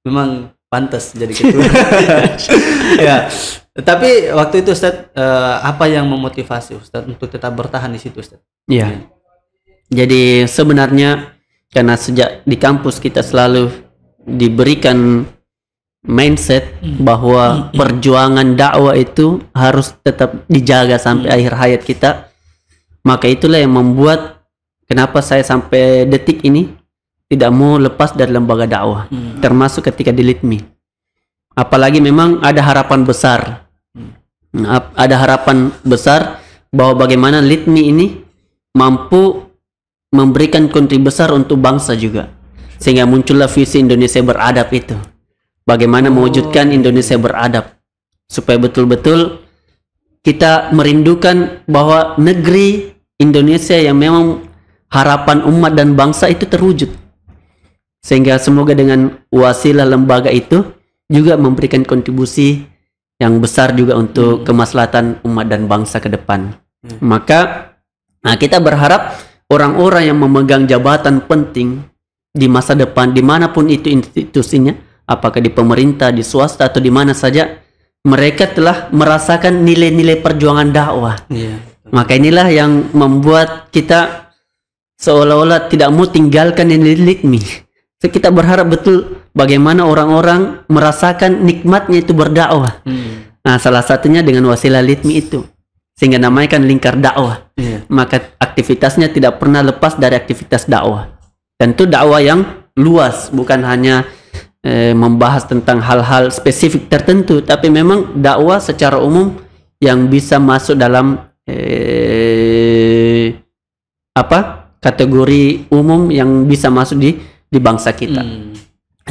Speaker 2: memang pantas jadi ketua. Tapi waktu itu Ustadz, apa yang memotivasi Ustadz untuk tetap bertahan di situ, Ustadz?
Speaker 1: Jadi sebenarnya karena sejak di kampus kita selalu diberikan mindset bahwa perjuangan dakwah itu harus tetap dijaga sampai akhir hayat kita. Maka itulah yang membuat kenapa saya sampai detik ini tidak mau lepas dari lembaga dakwah, termasuk ketika di LITMI. Apalagi memang ada harapan besar, ada harapan besar bahwa bagaimana LITMI ini mampu memberikan kontribusi besar untuk bangsa juga, sehingga muncullah visi Indonesia beradab itu. Bagaimana mewujudkan Indonesia beradab supaya betul-betul kita merindukan bahwa negeri Indonesia yang memang harapan umat dan bangsa itu terwujud. Sehingga semoga dengan wasilah lembaga itu juga memberikan kontribusi yang besar juga untuk kemaslahatan umat dan bangsa ke depan. Maka kita berharap orang-orang yang memegang jabatan penting di masa depan, dimanapun itu institusinya, apakah di pemerintah, di swasta, atau di mana saja, mereka telah merasakan nilai-nilai perjuangan dakwah. Maka inilah yang membuat kita seolah-olah tidak mau tinggalkan nilai LITMI. Kita berharap betul bagaimana orang-orang merasakan nikmatnya itu berdakwah. Nah, salah satunya dengan wasilah LITMI itu, sehingga namanya kan lingkar dakwah. Maka aktivitasnya tidak pernah lepas dari aktivitas dakwah. Tentu dakwah yang luas, bukan hanya membahas tentang hal-hal spesifik tertentu, tapi memang dakwah secara umum yang bisa masuk dalam kategori umum yang bisa masuk di bangsa kita,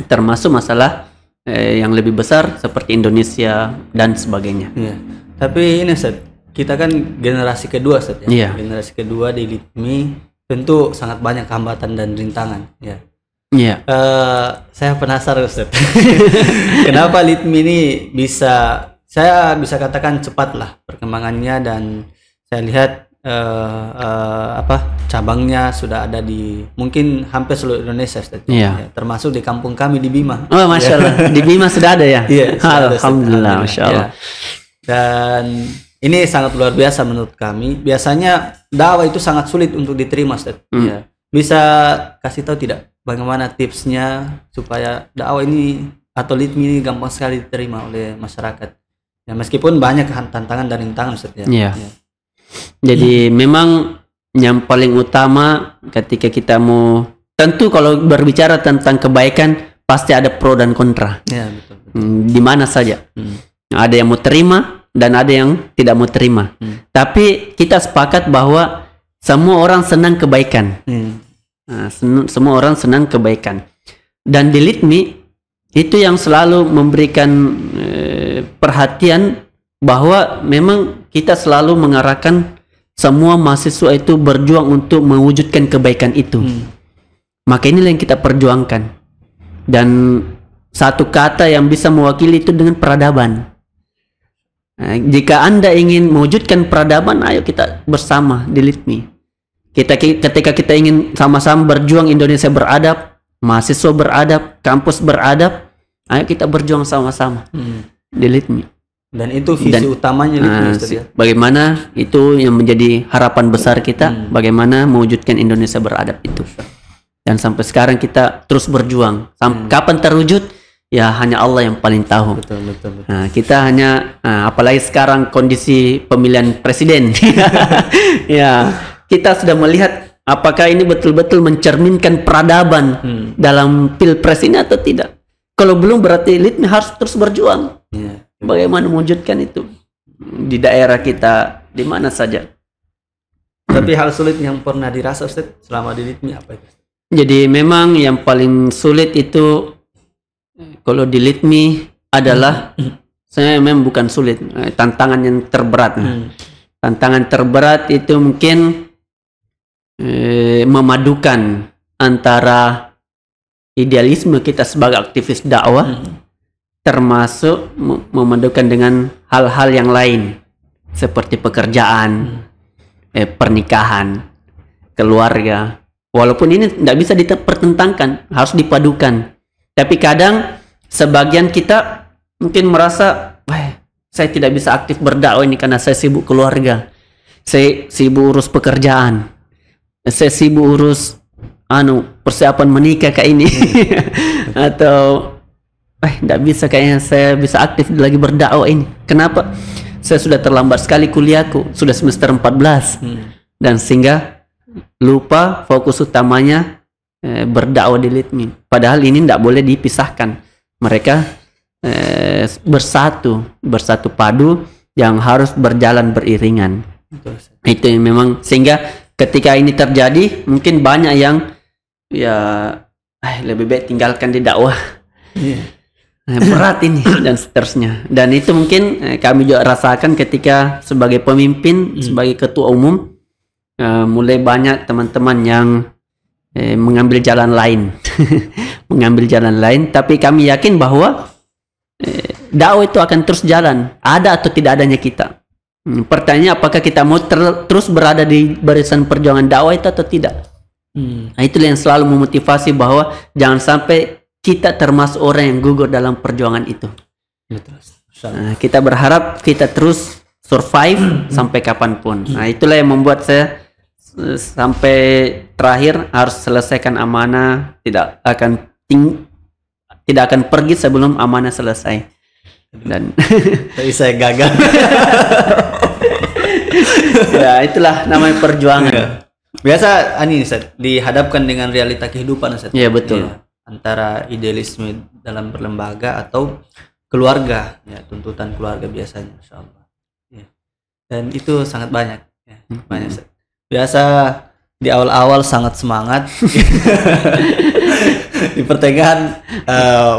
Speaker 1: termasuk masalah yang lebih besar seperti Indonesia dan sebagainya.
Speaker 2: Tapi ini Ustaz, kita kan generasi kedua Ustaz, ya. Generasi kedua di LITMI, tentu sangat banyak hambatan dan rintangan. Saya penasaran Ustaz, kenapa LITMI ini saya bisa katakan cepat lah perkembangannya, dan saya lihat cabangnya sudah ada di mungkin hampir seluruh Indonesia, termasuk di kampung kami di Bima.
Speaker 1: Oh, Masya Allah. Di Bima sudah ada ya? Alhamdulillah, Masya Allah.
Speaker 2: Dan ini sangat luar biasa menurut kami. Biasanya dakwah itu sangat sulit untuk diterima, Ustaz. Bisa kasih tahu tidak bagaimana tipsnya supaya dakwah ini atau LITMI ini gampang sekali diterima oleh masyarakat? Ya, meskipun banyak tantangan dan rintangan, Ustaz, ya.
Speaker 1: Jadi memang yang paling utama ketika kita mau, tentu kalau berbicara tentang kebaikan pasti ada pro dan kontra.
Speaker 2: Betul.
Speaker 1: Di mana saja. Ada yang mau terima dan ada yang tidak mau terima. Tapi kita sepakat bahwa semua orang senang kebaikan. Semua orang senang kebaikan. Dan di LITMI itu yang selalu memberikan perhatian bahwa memang kita selalu mengarahkan semua mahasiswa itu berjuang untuk mewujudkan kebaikan itu. Maka inilah yang kita perjuangkan. Dan satu kata yang bisa mewakili itu dengan peradaban. Nah, jika Anda ingin mewujudkan peradaban, ayo kita bersama di LITMI. Ketika kita ingin sama-sama berjuang Indonesia beradab, mahasiswa beradab, kampus beradab, ayo kita berjuang sama-sama di LITMI.
Speaker 2: Dan itu visi utamanya LITMI.
Speaker 1: Bagaimana itu yang menjadi harapan besar kita, bagaimana mewujudkan Indonesia beradab itu. Dan sampai sekarang kita terus berjuang. Kapan terwujud? Ya hanya Allah yang paling tahu.
Speaker 2: Betul.
Speaker 1: Nah, kita hanya apalagi sekarang kondisi pemilihan presiden. Ya, kita sudah melihat apakah ini betul-betul mencerminkan peradaban dalam pilpres ini atau tidak. Kalau belum, berarti LITMI harus terus berjuang. Bagaimana mewujudkan itu di daerah kita, di mana saja.
Speaker 2: Tapi hal sulit yang pernah dirasa Ustaz selama di LITMI apa itu?
Speaker 1: Jadi memang yang paling sulit itu kalau di LITMI adalah saya memang bukan sulit, tantangan yang terberat. Tantangan terberat itu mungkin memadukan antara idealisme kita sebagai aktivis dakwah, termasuk memadukan dengan hal-hal yang lain seperti pekerjaan, pernikahan, keluarga. Walaupun ini tidak bisa dipertentangkan, harus dipadukan. Tapi kadang sebagian kita mungkin merasa, saya tidak bisa aktif berdakwah ini karena saya sibuk keluarga, saya sibuk urus pekerjaan, saya sibuk urus persiapan menikah kayak ini. Atau tidak bisa, kayaknya saya bisa aktif lagi berdakwah ini. Kenapa? Saya sudah terlambat sekali kuliahku, sudah semester 14. Dan sehingga lupa fokus utamanya berdakwah di Litmi. Padahal ini tidak boleh dipisahkan. Mereka bersatu padu yang harus berjalan beriringan.
Speaker 2: Betul, Ustaz.
Speaker 1: Itu yang memang, sehingga ketika ini terjadi mungkin banyak yang ya lebih baik tinggalkan di dakwah. Berat ini dan seterusnya. Dan itu mungkin kami juga rasakan ketika sebagai pemimpin, sebagai ketua umum, mulai banyak teman-teman yang mengambil jalan lain. Mengambil jalan lain, tapi kami yakin bahwa dakwah itu akan terus jalan, ada atau tidak adanya kita. Pertanyaannya, apakah kita mau terus berada di barisan perjuangan dakwah itu atau tidak? Nah, itulah yang selalu memotivasi bahwa jangan sampai kita termasuk orang yang gugur dalam perjuangan itu. Nah, kita berharap kita terus survive sampai kapanpun. Nah, itulah yang membuat saya sampai terakhir harus selesaikan amanah, tidak akan pergi sebelum amanah selesai. Dan
Speaker 2: tapi saya gagal.
Speaker 1: Ya, itulah namanya perjuangan.
Speaker 2: Biasa Ustaz, dihadapkan dengan realita kehidupan, Ustaz.
Speaker 1: Iya, betul.
Speaker 2: Ya, antara idealisme dalam berlembaga atau keluarga, ya, tuntutan keluarga biasanya, insyaallah. Ya. Dan itu sangat banyak, ya, banyak, Ustaz. Biasa di awal-awal sangat semangat. Di pertengahan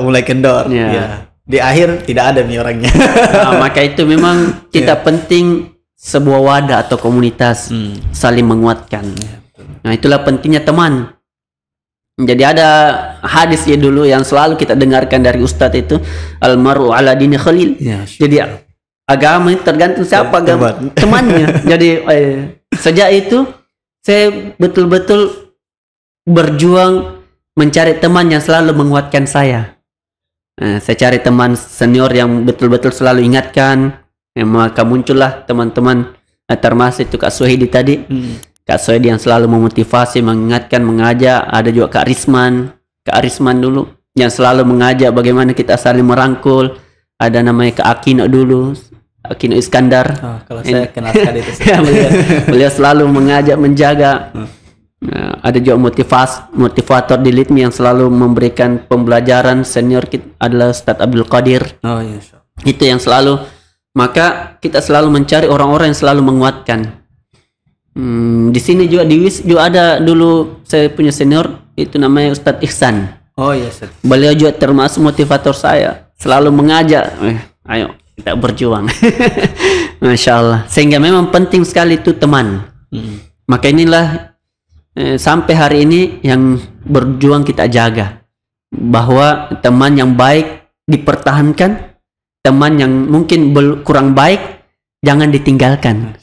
Speaker 2: mulai kendor.
Speaker 1: Ya.
Speaker 2: Ya. Di akhir tidak ada nih orangnya.
Speaker 1: Nah, maka itu memang kita penting sebuah wadah atau komunitas saling menguatkan. Nah, itulah pentingnya teman. Jadi ada hadis ya dulu yang selalu kita dengarkan dari Ustadz itu, almaru ala dini khalil.
Speaker 2: Ya,
Speaker 1: jadi agama itu tergantung siapa temannya. Jadi sejak itu saya betul-betul berjuang mencari teman yang selalu menguatkan saya. Saya cari teman senior yang betul-betul selalu ingatkan. Maka muncullah teman-teman, termasuk itu Kak Suhidi tadi. Kak Suhidi yang selalu memotivasi, mengingatkan, mengajak. Ada juga Kak Arisman dulu yang selalu mengajak bagaimana kita saling merangkul. Ada namanya Kak Akino dulu, Akino Iskandar.
Speaker 2: Kalau saya kenal sekali itu.
Speaker 1: beliau selalu mengajak, menjaga. Ada juga motivator di Litmi yang selalu memberikan pembelajaran. Senior kita adalah Ustadz Abdul Qadir. Itu yang selalu, maka kita selalu mencari orang-orang yang selalu menguatkan. Di sini juga di WIS juga ada dulu saya punya senior itu namanya Ustadz Ihsan. Beliau juga termasuk motivator saya, selalu mengajak, ayo kita berjuang. Masya Allah. Sehingga memang penting sekali itu teman. Maka inilah sampai hari ini yang berjuang kita jaga, bahwa teman yang baik dipertahankan, teman yang mungkin kurang baik jangan ditinggalkan.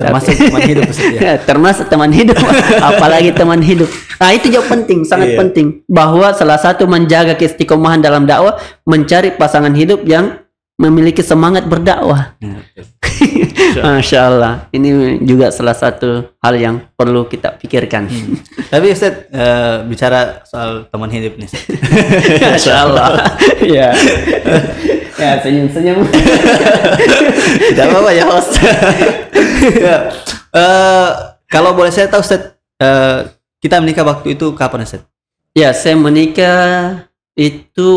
Speaker 2: Termasuk teman hidup, ya.
Speaker 1: Termasuk teman hidup, apalagi teman hidup. Nah, itu juga penting, sangat penting, bahwa salah satu menjaga keistiqomahan dalam dakwah, mencari pasangan hidup yang memiliki semangat berdakwah. Masya Allah, ini juga salah satu hal yang perlu kita pikirkan.
Speaker 2: Tapi Ustaz, bicara soal teman hidup nih,
Speaker 1: Masya Allah. Ya, ya senyum-senyum.
Speaker 2: Tidak apa-apa ya host. Kalau boleh saya tahu Ustaz, kita menikah waktu itu kapan Ustaz?
Speaker 1: Ya, saya menikah itu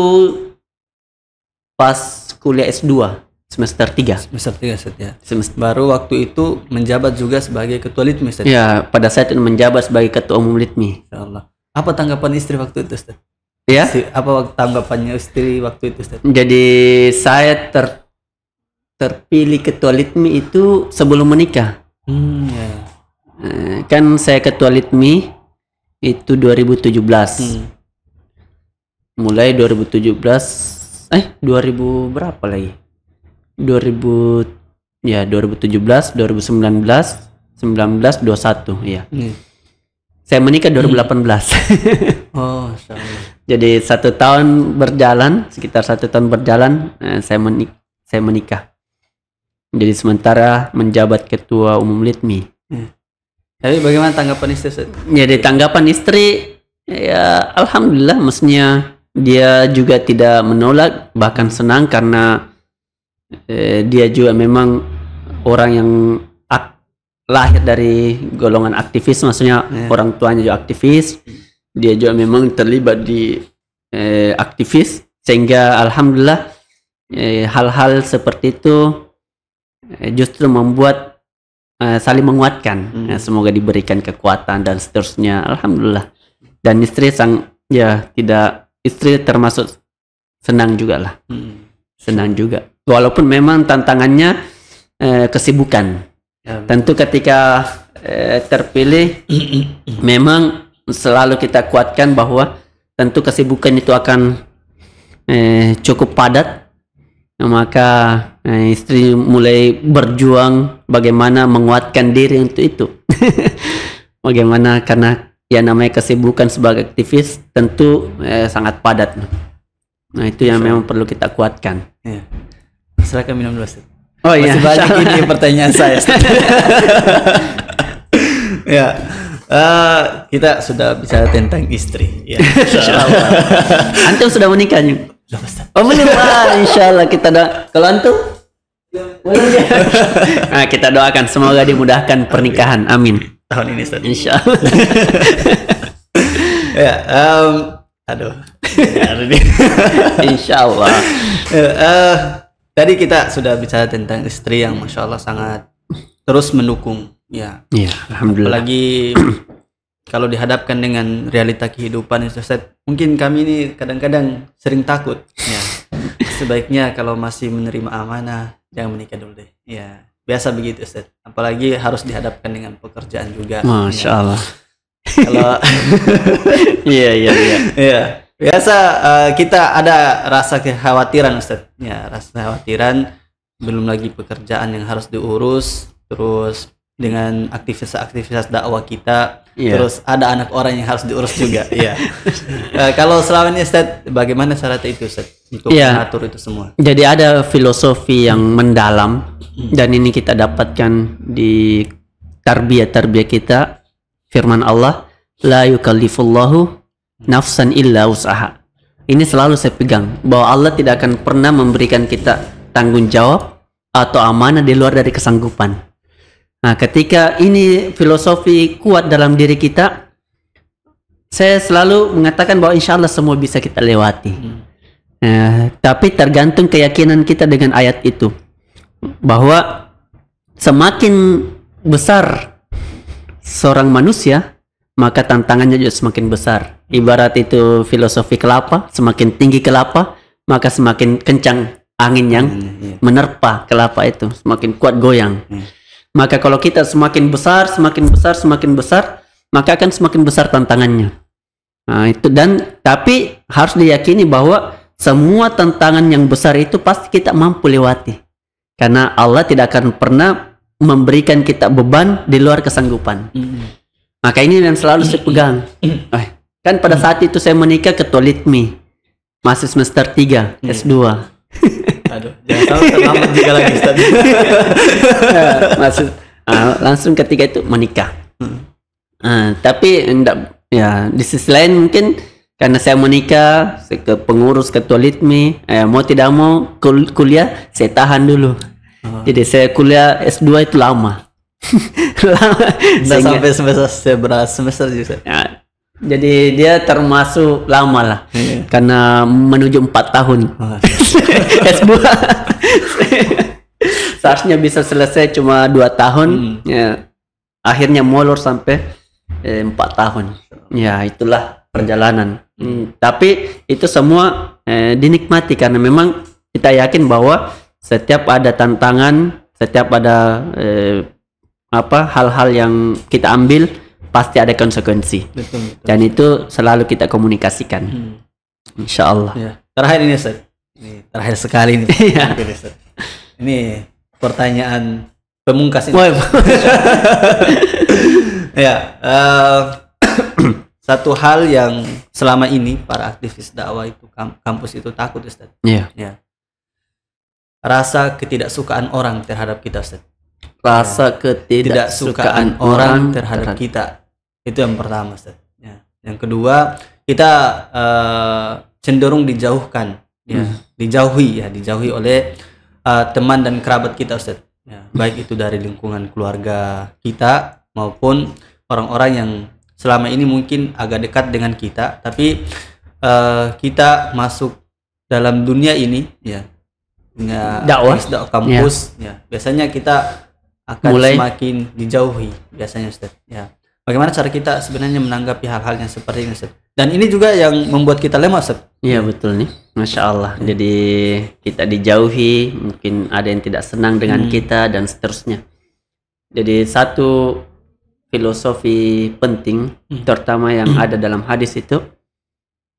Speaker 1: pas kuliah S2 semester 3.
Speaker 2: Semester 3 Ustaz, ya. Baru waktu itu menjabat juga sebagai ketua Litmi Ustaz.
Speaker 1: Ya, pada saat itu menjabat sebagai ketua umum Litmi.
Speaker 2: Insyaallah. Apa tanggapan istri waktu itu Ustaz?
Speaker 1: Ya.
Speaker 2: Apa tanggapannya istri waktu itu Ustaz?
Speaker 1: Jadi saya terpilih ketua Litmi itu sebelum menikah.
Speaker 2: Ya.
Speaker 1: Kan saya ketua Litmi itu 2017. Mulai 2017 2000 berapa lagi? 2017, 2019, 19, 21 ya. Saya menikah 2018.
Speaker 2: Oh, insyaallah.
Speaker 1: Jadi 1 tahun berjalan, sekitar 1 tahun berjalan, saya menikah. Jadi sementara menjabat ketua umum Litmi.
Speaker 2: Tapi bagaimana tanggapan istri?
Speaker 1: Jadi tanggapan istri, ya alhamdulillah, maksudnya dia juga tidak menolak, bahkan senang karena dia juga memang orang yang lahir dari golongan aktivis, maksudnya orang tuanya juga aktivis. dia juga memang terlibat di aktivis, sehingga alhamdulillah hal-hal seperti itu justru membuat saling menguatkan. Semoga diberikan kekuatan dan seterusnya, alhamdulillah. Dan istri istri termasuk senang juga lah, senang juga, walaupun memang tantangannya kesibukan. Tentu ketika terpilih memang selalu kita kuatkan bahwa tentu kesibukan itu akan cukup padat, maka istri mulai berjuang bagaimana menguatkan diri untuk itu. Bagaimana, karena ya namanya kesibukan sebagai aktivis tentu sangat padat. Nah itu yang memang perlu kita kuatkan.
Speaker 2: Ya. Silakan minum dulu, Ustaz.
Speaker 1: Oh iya,
Speaker 2: masih banyak ini pertanyaan saya. Ya, kita sudah bicara tentang istri. Ya,
Speaker 1: insyaallah. Antum sudah menikah nih? Oh belum. Insyaallah kita kalau antum nah, kita doakan semoga dimudahkan pernikahan. Amin.
Speaker 2: Tahun ini, Ustaz.
Speaker 1: Insyaallah.
Speaker 2: Ya, aduh.
Speaker 1: Insyaallah.
Speaker 2: Tadi kita sudah bicara tentang istri yang masya Allah sangat terus mendukung, ya.
Speaker 1: Iya, alhamdulillah.
Speaker 2: Apalagi kalau dihadapkan dengan realita kehidupan, Ustaz, mungkin kami ini kadang-kadang sering takut. Ya, sebaiknya kalau masih menerima amanah jangan menikah dulu deh. Ya, biasa begitu, Ustaz. Apalagi harus dihadapkan dengan pekerjaan juga.
Speaker 1: Masya Allah.
Speaker 2: Kalau iya. Biasa kita ada rasa kekhawatiran, Ustaz. Ya, rasa kekhawatiran, belum lagi pekerjaan yang harus diurus, terus dengan aktivitas dakwah kita, terus ada anak orang yang harus diurus juga. Iya. Kalau selama ini, Ustaz, bagaimana cara itu, Ustaz, untuk mengatur itu semua?
Speaker 1: Jadi ada filosofi yang mendalam dan ini kita dapatkan di tarbiyah kita. Firman Allah, la yukallifullahu nafsan illa usaha. Ini selalu saya pegang, bahwa Allah tidak akan pernah memberikan kita tanggung jawab atau amanah di luar dari kesanggupan. Nah, ketika ini filosofi kuat dalam diri kita, saya selalu mengatakan bahwa insya Allah semua bisa kita lewati. Tapi tergantung keyakinan kita dengan ayat itu, bahwa semakin besar seorang manusia, maka tantangannya juga semakin besar. Ibarat itu filosofi kelapa, semakin tinggi kelapa, maka semakin kencang angin yang menerpa kelapa itu, semakin kuat goyang. Maka kalau kita semakin besar, maka akan semakin besar tantangannya. Nah, itu, dan tapi harus diyakini bahwa semua tantangan yang besar itu pasti kita mampu lewati. Karena Allah tidak akan pernah memberikan kita beban di luar kesanggupan. Maka ini yang selalu saya pegang. Kan pada saat itu saya menikah ketua LITMI, masih semester 3 S2.
Speaker 2: Aduh, jangan sampai terlambat juga lagi, Ustaz.
Speaker 1: Langsung ketika itu menikah. Tapi enggak, ya di sisi lain mungkin karena saya menikah, saya ke pengurus ketua LITMI, mau tidak mau kuliah saya tahan dulu. Jadi saya kuliah S2 itu lama.
Speaker 2: Sampai semester juga.
Speaker 1: Ya, jadi dia termasuk lama lah, karena menuju 4 tahun. S2 seharusnya bisa selesai cuma 2 tahun, ya, akhirnya molor sampai 4 tahun. Ya, itulah perjalanan. Tapi itu semua dinikmati karena memang kita yakin bahwa setiap ada tantangan, setiap ada hal-hal yang kita ambil pasti ada konsekuensi. Betul. Dan itu selalu kita komunikasikan. Insya Allah.
Speaker 2: Ya. Terakhir ini, Ustaz. Ini terakhir sekali ini. Ini pertanyaan pemungkas ini. Ya, satu hal yang selama ini para aktivis dakwah itu kampus itu takut, Ustaz.
Speaker 1: Iya.
Speaker 2: Ya. Rasa ketidaksukaan orang terhadap kita, Ustaz.
Speaker 1: Rasa ketidaksukaan orang
Speaker 2: terhadap kita. Itu yang pertama, Ustaz. Ya. Yang kedua, kita cenderung dijauhkan, ya, dijauhi oleh teman dan kerabat kita, Ustaz. Ya, baik itu dari lingkungan keluarga kita maupun orang-orang yang selama ini mungkin agak dekat dengan kita, tapi kita masuk dalam dunia ini ya
Speaker 1: dakwah
Speaker 2: kampus ya biasanya kita akan semakin dijauhi biasanya Ustaz ya. Bagaimana cara kita sebenarnya menanggapi hal-hal yang seperti ini Ustaz? Dan ini juga yang membuat kita lemah Ustaz.
Speaker 1: Iya betul nih, Masya Allah. Jadi kita dijauhi, mungkin ada yang tidak senang dengan kita dan seterusnya. Jadi satu filosofi penting terutama yang ada dalam hadis itu,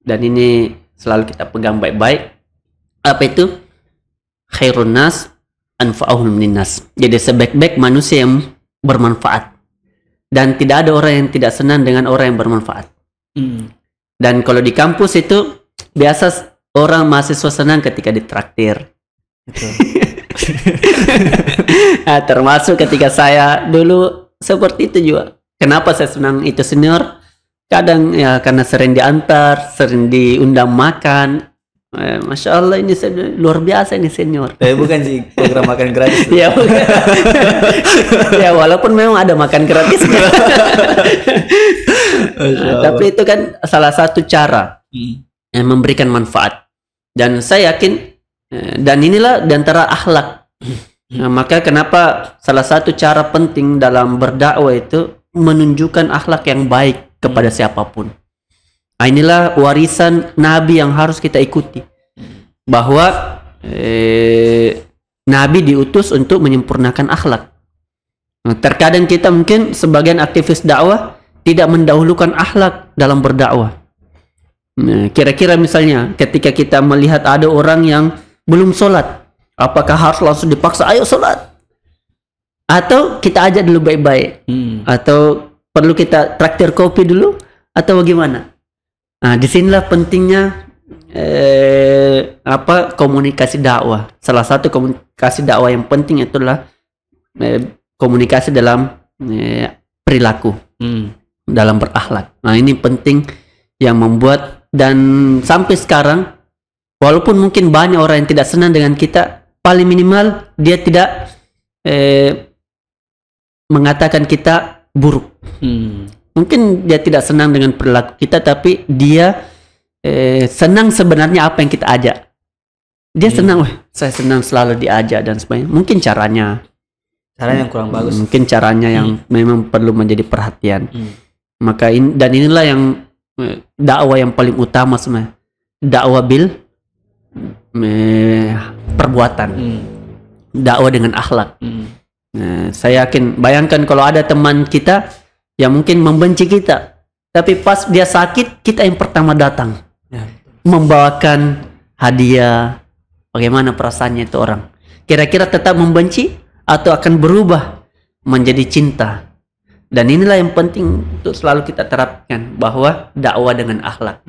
Speaker 1: dan ini selalu kita pegang baik-baik, apa itu? Khairun nas anfa'uhum linnas. Jadi sebaik-baik manusia yang bermanfaat, dan tidak ada orang yang tidak senang dengan orang yang bermanfaat. Dan kalau di kampus itu biasa orang mahasiswa senang ketika ditraktir. Nah, termasuk ketika saya dulu seperti itu juga. Kenapa saya senang itu senior? Kadang ya karena sering diantar, sering diundang makan. Masya Allah ini luar biasa ini senior.
Speaker 2: Bukan sih program makan gratis.
Speaker 1: Ya bukan. Ya walaupun memang ada makan gratis. Tapi itu kan salah satu cara yang memberikan manfaat. Dan saya yakin dan inilah di antara akhlak. Maka kenapa salah satu cara penting dalam berdakwah itu menunjukkan akhlak yang baik kepada siapapun. Inilah warisan Nabi yang harus kita ikuti, bahwa Nabi diutus untuk menyempurnakan akhlak. Terkadang kita mungkin sebagian aktivis dakwah tidak mendahulukan akhlak dalam berdakwah. Kira-kira misalnya ketika kita melihat ada orang yang belum sholat, apakah harus langsung dipaksa ayo sholat? Atau kita ajak dulu baik-baik? Atau perlu kita traktir kopi dulu? Atau bagaimana? Nah, disinilah pentingnya komunikasi dakwah. Salah satu komunikasi dakwah yang penting itulah komunikasi dalam perilaku, dalam berakhlak. Nah, ini penting yang membuat, dan sampai sekarang walaupun mungkin banyak orang yang tidak senang dengan kita, paling minimal dia tidak mengatakan kita buruk. Mungkin dia tidak senang dengan perilaku kita, tapi dia senang sebenarnya apa yang kita ajak. Dia senang, saya senang selalu diajak dan sebagainya. Mungkin caranya
Speaker 2: yang kurang bagus.
Speaker 1: Mungkin caranya yang memang perlu menjadi perhatian. Maka dan inilah yang dakwah yang paling utama sebenarnya. Dakwah bil perbuatan. Dakwah dengan akhlak. Saya yakin, bayangkan kalau ada teman kita yang mungkin membenci kita, tapi pas dia sakit kita yang pertama datang, membawakan hadiah. Bagaimana perasaannya itu orang? Kira-kira tetap membenci atau akan berubah menjadi cinta? Dan inilah yang penting untuk selalu kita terapkan, bahwa dakwah dengan akhlak.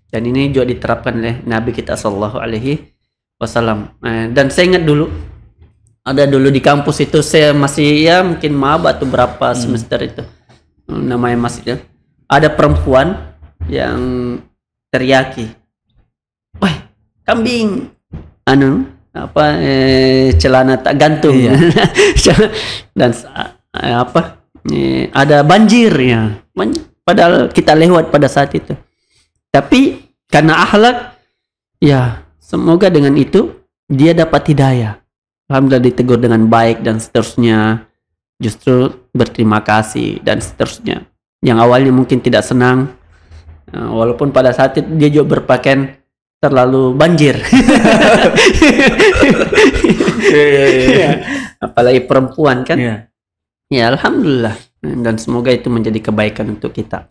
Speaker 1: Dan ini juga diterapkan oleh Nabi kita Sallallahu Alaihi Wasallam. Dan saya ingat dulu, ada dulu di kampus itu saya masih mungkin maba atau berapa semester itu, namanya masih ada perempuan yang teriaki, wah kambing, celana tak gantung, dan ada banjir ya, padahal kita lewat pada saat itu. Tapi karena akhlak, ya semoga dengan itu dia dapat hidayah. Alhamdulillah ditegur dengan baik dan seterusnya, justru berterima kasih dan seterusnya. Yang awalnya mungkin tidak senang, walaupun pada saat itu dia juga berpakaian terlalu banjir. Apalagi perempuan kan. Ya alhamdulillah, dan semoga itu menjadi kebaikan untuk kita.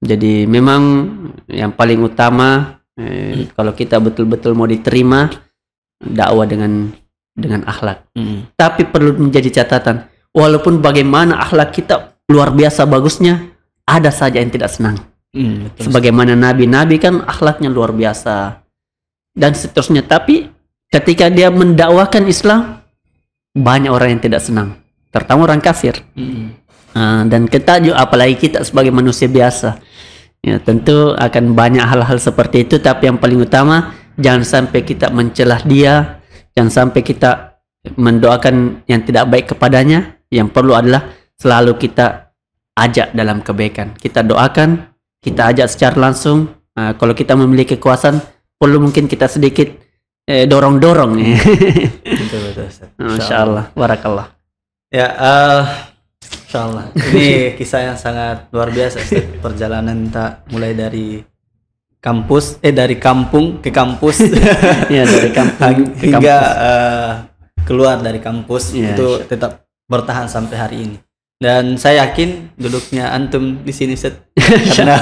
Speaker 1: Jadi memang yang paling utama kalau kita betul-betul mau diterima, dakwah dengan akhlak. Tapi perlu menjadi catatan, walaupun bagaimana akhlak kita luar biasa bagusnya, ada saja yang tidak senang. Sebagaimana nabi kan akhlaknya luar biasa dan seterusnya, tapi ketika dia mendakwakan Islam, banyak orang yang tidak senang, terutama orang kafir. Dan kita juga, apalagi kita sebagai manusia biasa, ya tentu akan banyak hal-hal seperti itu. Tapi yang paling utama, jangan sampai kita mencelah dia, jangan sampai kita mendoakan yang tidak baik kepadanya. Yang perlu adalah selalu kita ajak dalam kebaikan. Kita doakan, kita ajak secara langsung. Kalau kita memiliki kekuasaan, perlu mungkin kita sedikit dorong-dorong.
Speaker 2: Betul, Ustaz.
Speaker 1: Masya Allah, barakallah.
Speaker 2: Ya, Insya Allah. Ini kisah yang sangat luar biasa, Ustaz. Perjalanan tak mulai dari dari kampung ke kampus,
Speaker 1: Ya, dari kampung ke
Speaker 2: hingga
Speaker 1: kampus.
Speaker 2: keluar dari kampus,
Speaker 1: Ya,
Speaker 2: itu tetap bertahan sampai hari ini. Dan saya yakin duduknya antum di sini, Ustaz, karena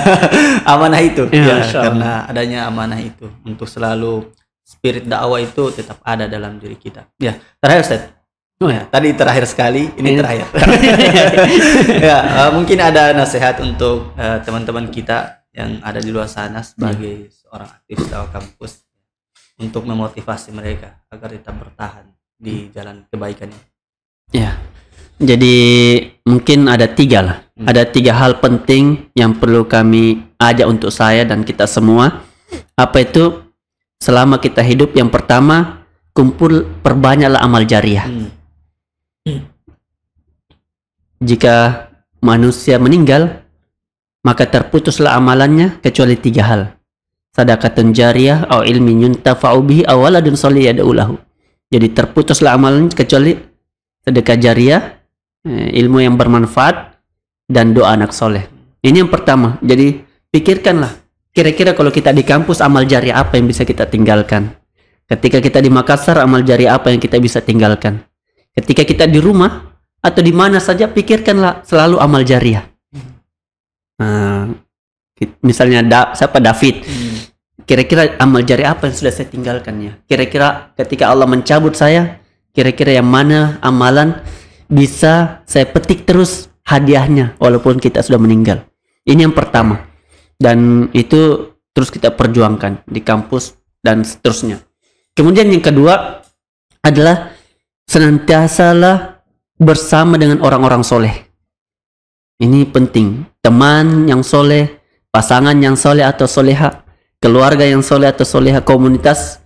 Speaker 2: amanah itu,
Speaker 1: Ya,
Speaker 2: ya, karena adanya amanah itu untuk selalu spirit dakwah itu tetap ada dalam diri kita. Ya, terakhir, Ustaz. Ya, tadi terakhir sekali, ini terakhir. Ya, mungkin ada nasihat untuk teman-teman kita yang ada di luar sana sebagai seorang aktivis dakwah kampus untuk memotivasi mereka agar tetap bertahan di jalan kebaikan ini.
Speaker 1: Ya, jadi mungkin ada 3 lah. Ada 3 hal penting yang perlu kami ajak untuk saya dan kita semua. Apa itu? Selama kita hidup, yang pertama, perbanyaklah amal jariah. Jika manusia meninggal, maka terputuslah amalannya kecuali 3 hal. Sadaqatun jariyah atau ilmin yuntafa'u bihi aw waladun shalih yad'u lahu. Jadi terputuslah amalannya kecuali sedekah jariyah, ilmu yang bermanfaat, dan doa anak soleh. Ini yang pertama. Jadi pikirkanlah, kira-kira kalau kita di kampus, amal jariah apa yang bisa kita tinggalkan? Ketika kita di Makassar, amal jariah apa yang kita bisa tinggalkan? Ketika kita di rumah atau di mana saja, pikirkanlah selalu amal jariah. Misalnya siapa David, kira-kira amal jariah apa yang sudah saya tinggalkannya? Kira-kira ketika Allah mencabut saya, kira-kira yang mana amalan bisa saya petik terus hadiahnya walaupun kita sudah meninggal? Ini yang pertama, dan itu terus kita perjuangkan di kampus dan seterusnya. Kemudian yang kedua adalah senantiasalah bersama dengan orang-orang soleh. Ini penting. Teman yang soleh, pasangan yang soleh atau soleha, keluarga yang soleh atau soleha, komunitas,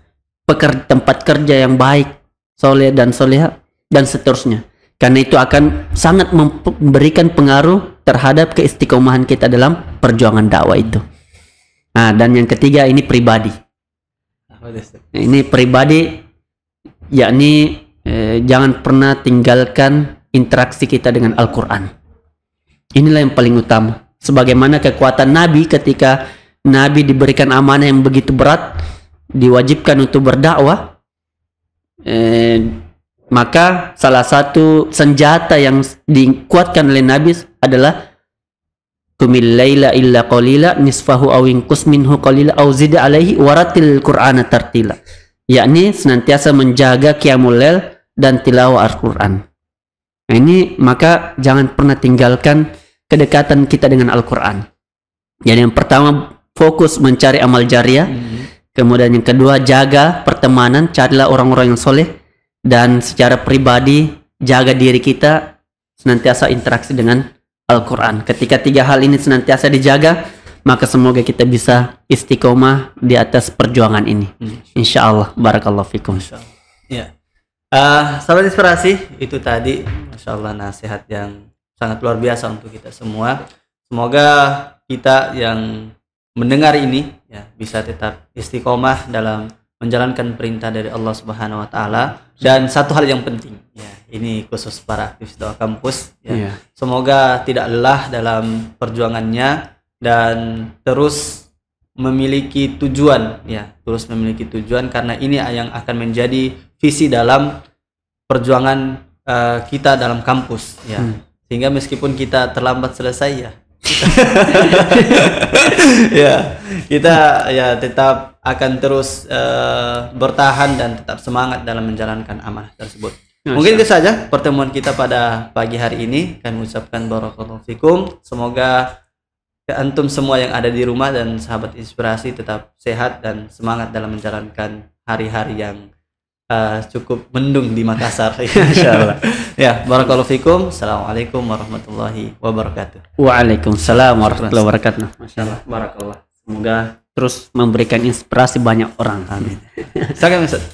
Speaker 1: tempat kerja yang baik, soleh dan soleha, dan seterusnya. Karena itu akan sangat memberikan pengaruh terhadap keistiqomahan kita dalam perjuangan dakwah itu. Dan yang ketiga, ini pribadi. Ini pribadi, yakni jangan pernah tinggalkan interaksi kita dengan Al-Quran. Inilah yang paling utama. Sebagaimana kekuatan Nabi ketika Nabi diberikan amanah yang begitu berat, diwajibkan untuk berdakwah, maka salah satu senjata yang dikuatkan oleh Nabi adalah qumil laila illa qalila nisfahu aw inqus minhu qalila aw zid alaihi waratil qur'ana tartila. Yakni senantiasa menjaga qiyamul lail dan tilawah Al-Qur'an. Nah, ini maka jangan pernah tinggalkan kedekatan kita dengan Al-Quran. Jadi yang pertama, fokus mencari amal jariah. Kemudian yang kedua, jaga pertemanan, carilah orang-orang yang soleh. Dan secara pribadi, jaga diri kita senantiasa interaksi dengan Al-Quran. Ketika 3 hal ini senantiasa dijaga, maka semoga kita bisa istiqomah di atas perjuangan ini. Insya Allah. Barakallahu fikum.
Speaker 2: Ya. Sahabat inspirasi, itu tadi Masya Allah nasihat yang sangat luar biasa untuk kita semua. Semoga kita yang mendengar ini ya bisa tetap istiqomah dalam menjalankan perintah dari Allah Subhanahu wa taala. Dan satu hal yang penting ya, ini khusus para aktivis dakwah kampus ya. Semoga tidak lelah dalam perjuangannya dan terus memiliki tujuan ya, karena ini yang akan menjadi visi dalam perjuangan kita dalam kampus ya. Sehingga meskipun kita terlambat selesai ya ya kita ya tetap akan terus bertahan dan tetap semangat dalam menjalankan amanah tersebut. Mungkin itu saja pertemuan kita pada pagi hari ini. Kami ucapkan barakallahu fikum. Semoga antum semua yang ada di rumah dan sahabat inspirasi tetap sehat dan semangat dalam menjalankan hari-hari yang cukup mendung di Makassar. Insyaallah. Ya, barakallahu fikum. Assalamualaikum warahmatullahi wabarakatuh.
Speaker 1: Waalaikumsalam warahmatullahi wabarakatuh. Masyaallah, barakallah. Semoga terus memberikan inspirasi banyak orang.
Speaker 2: Amin. Silakan Ustaz.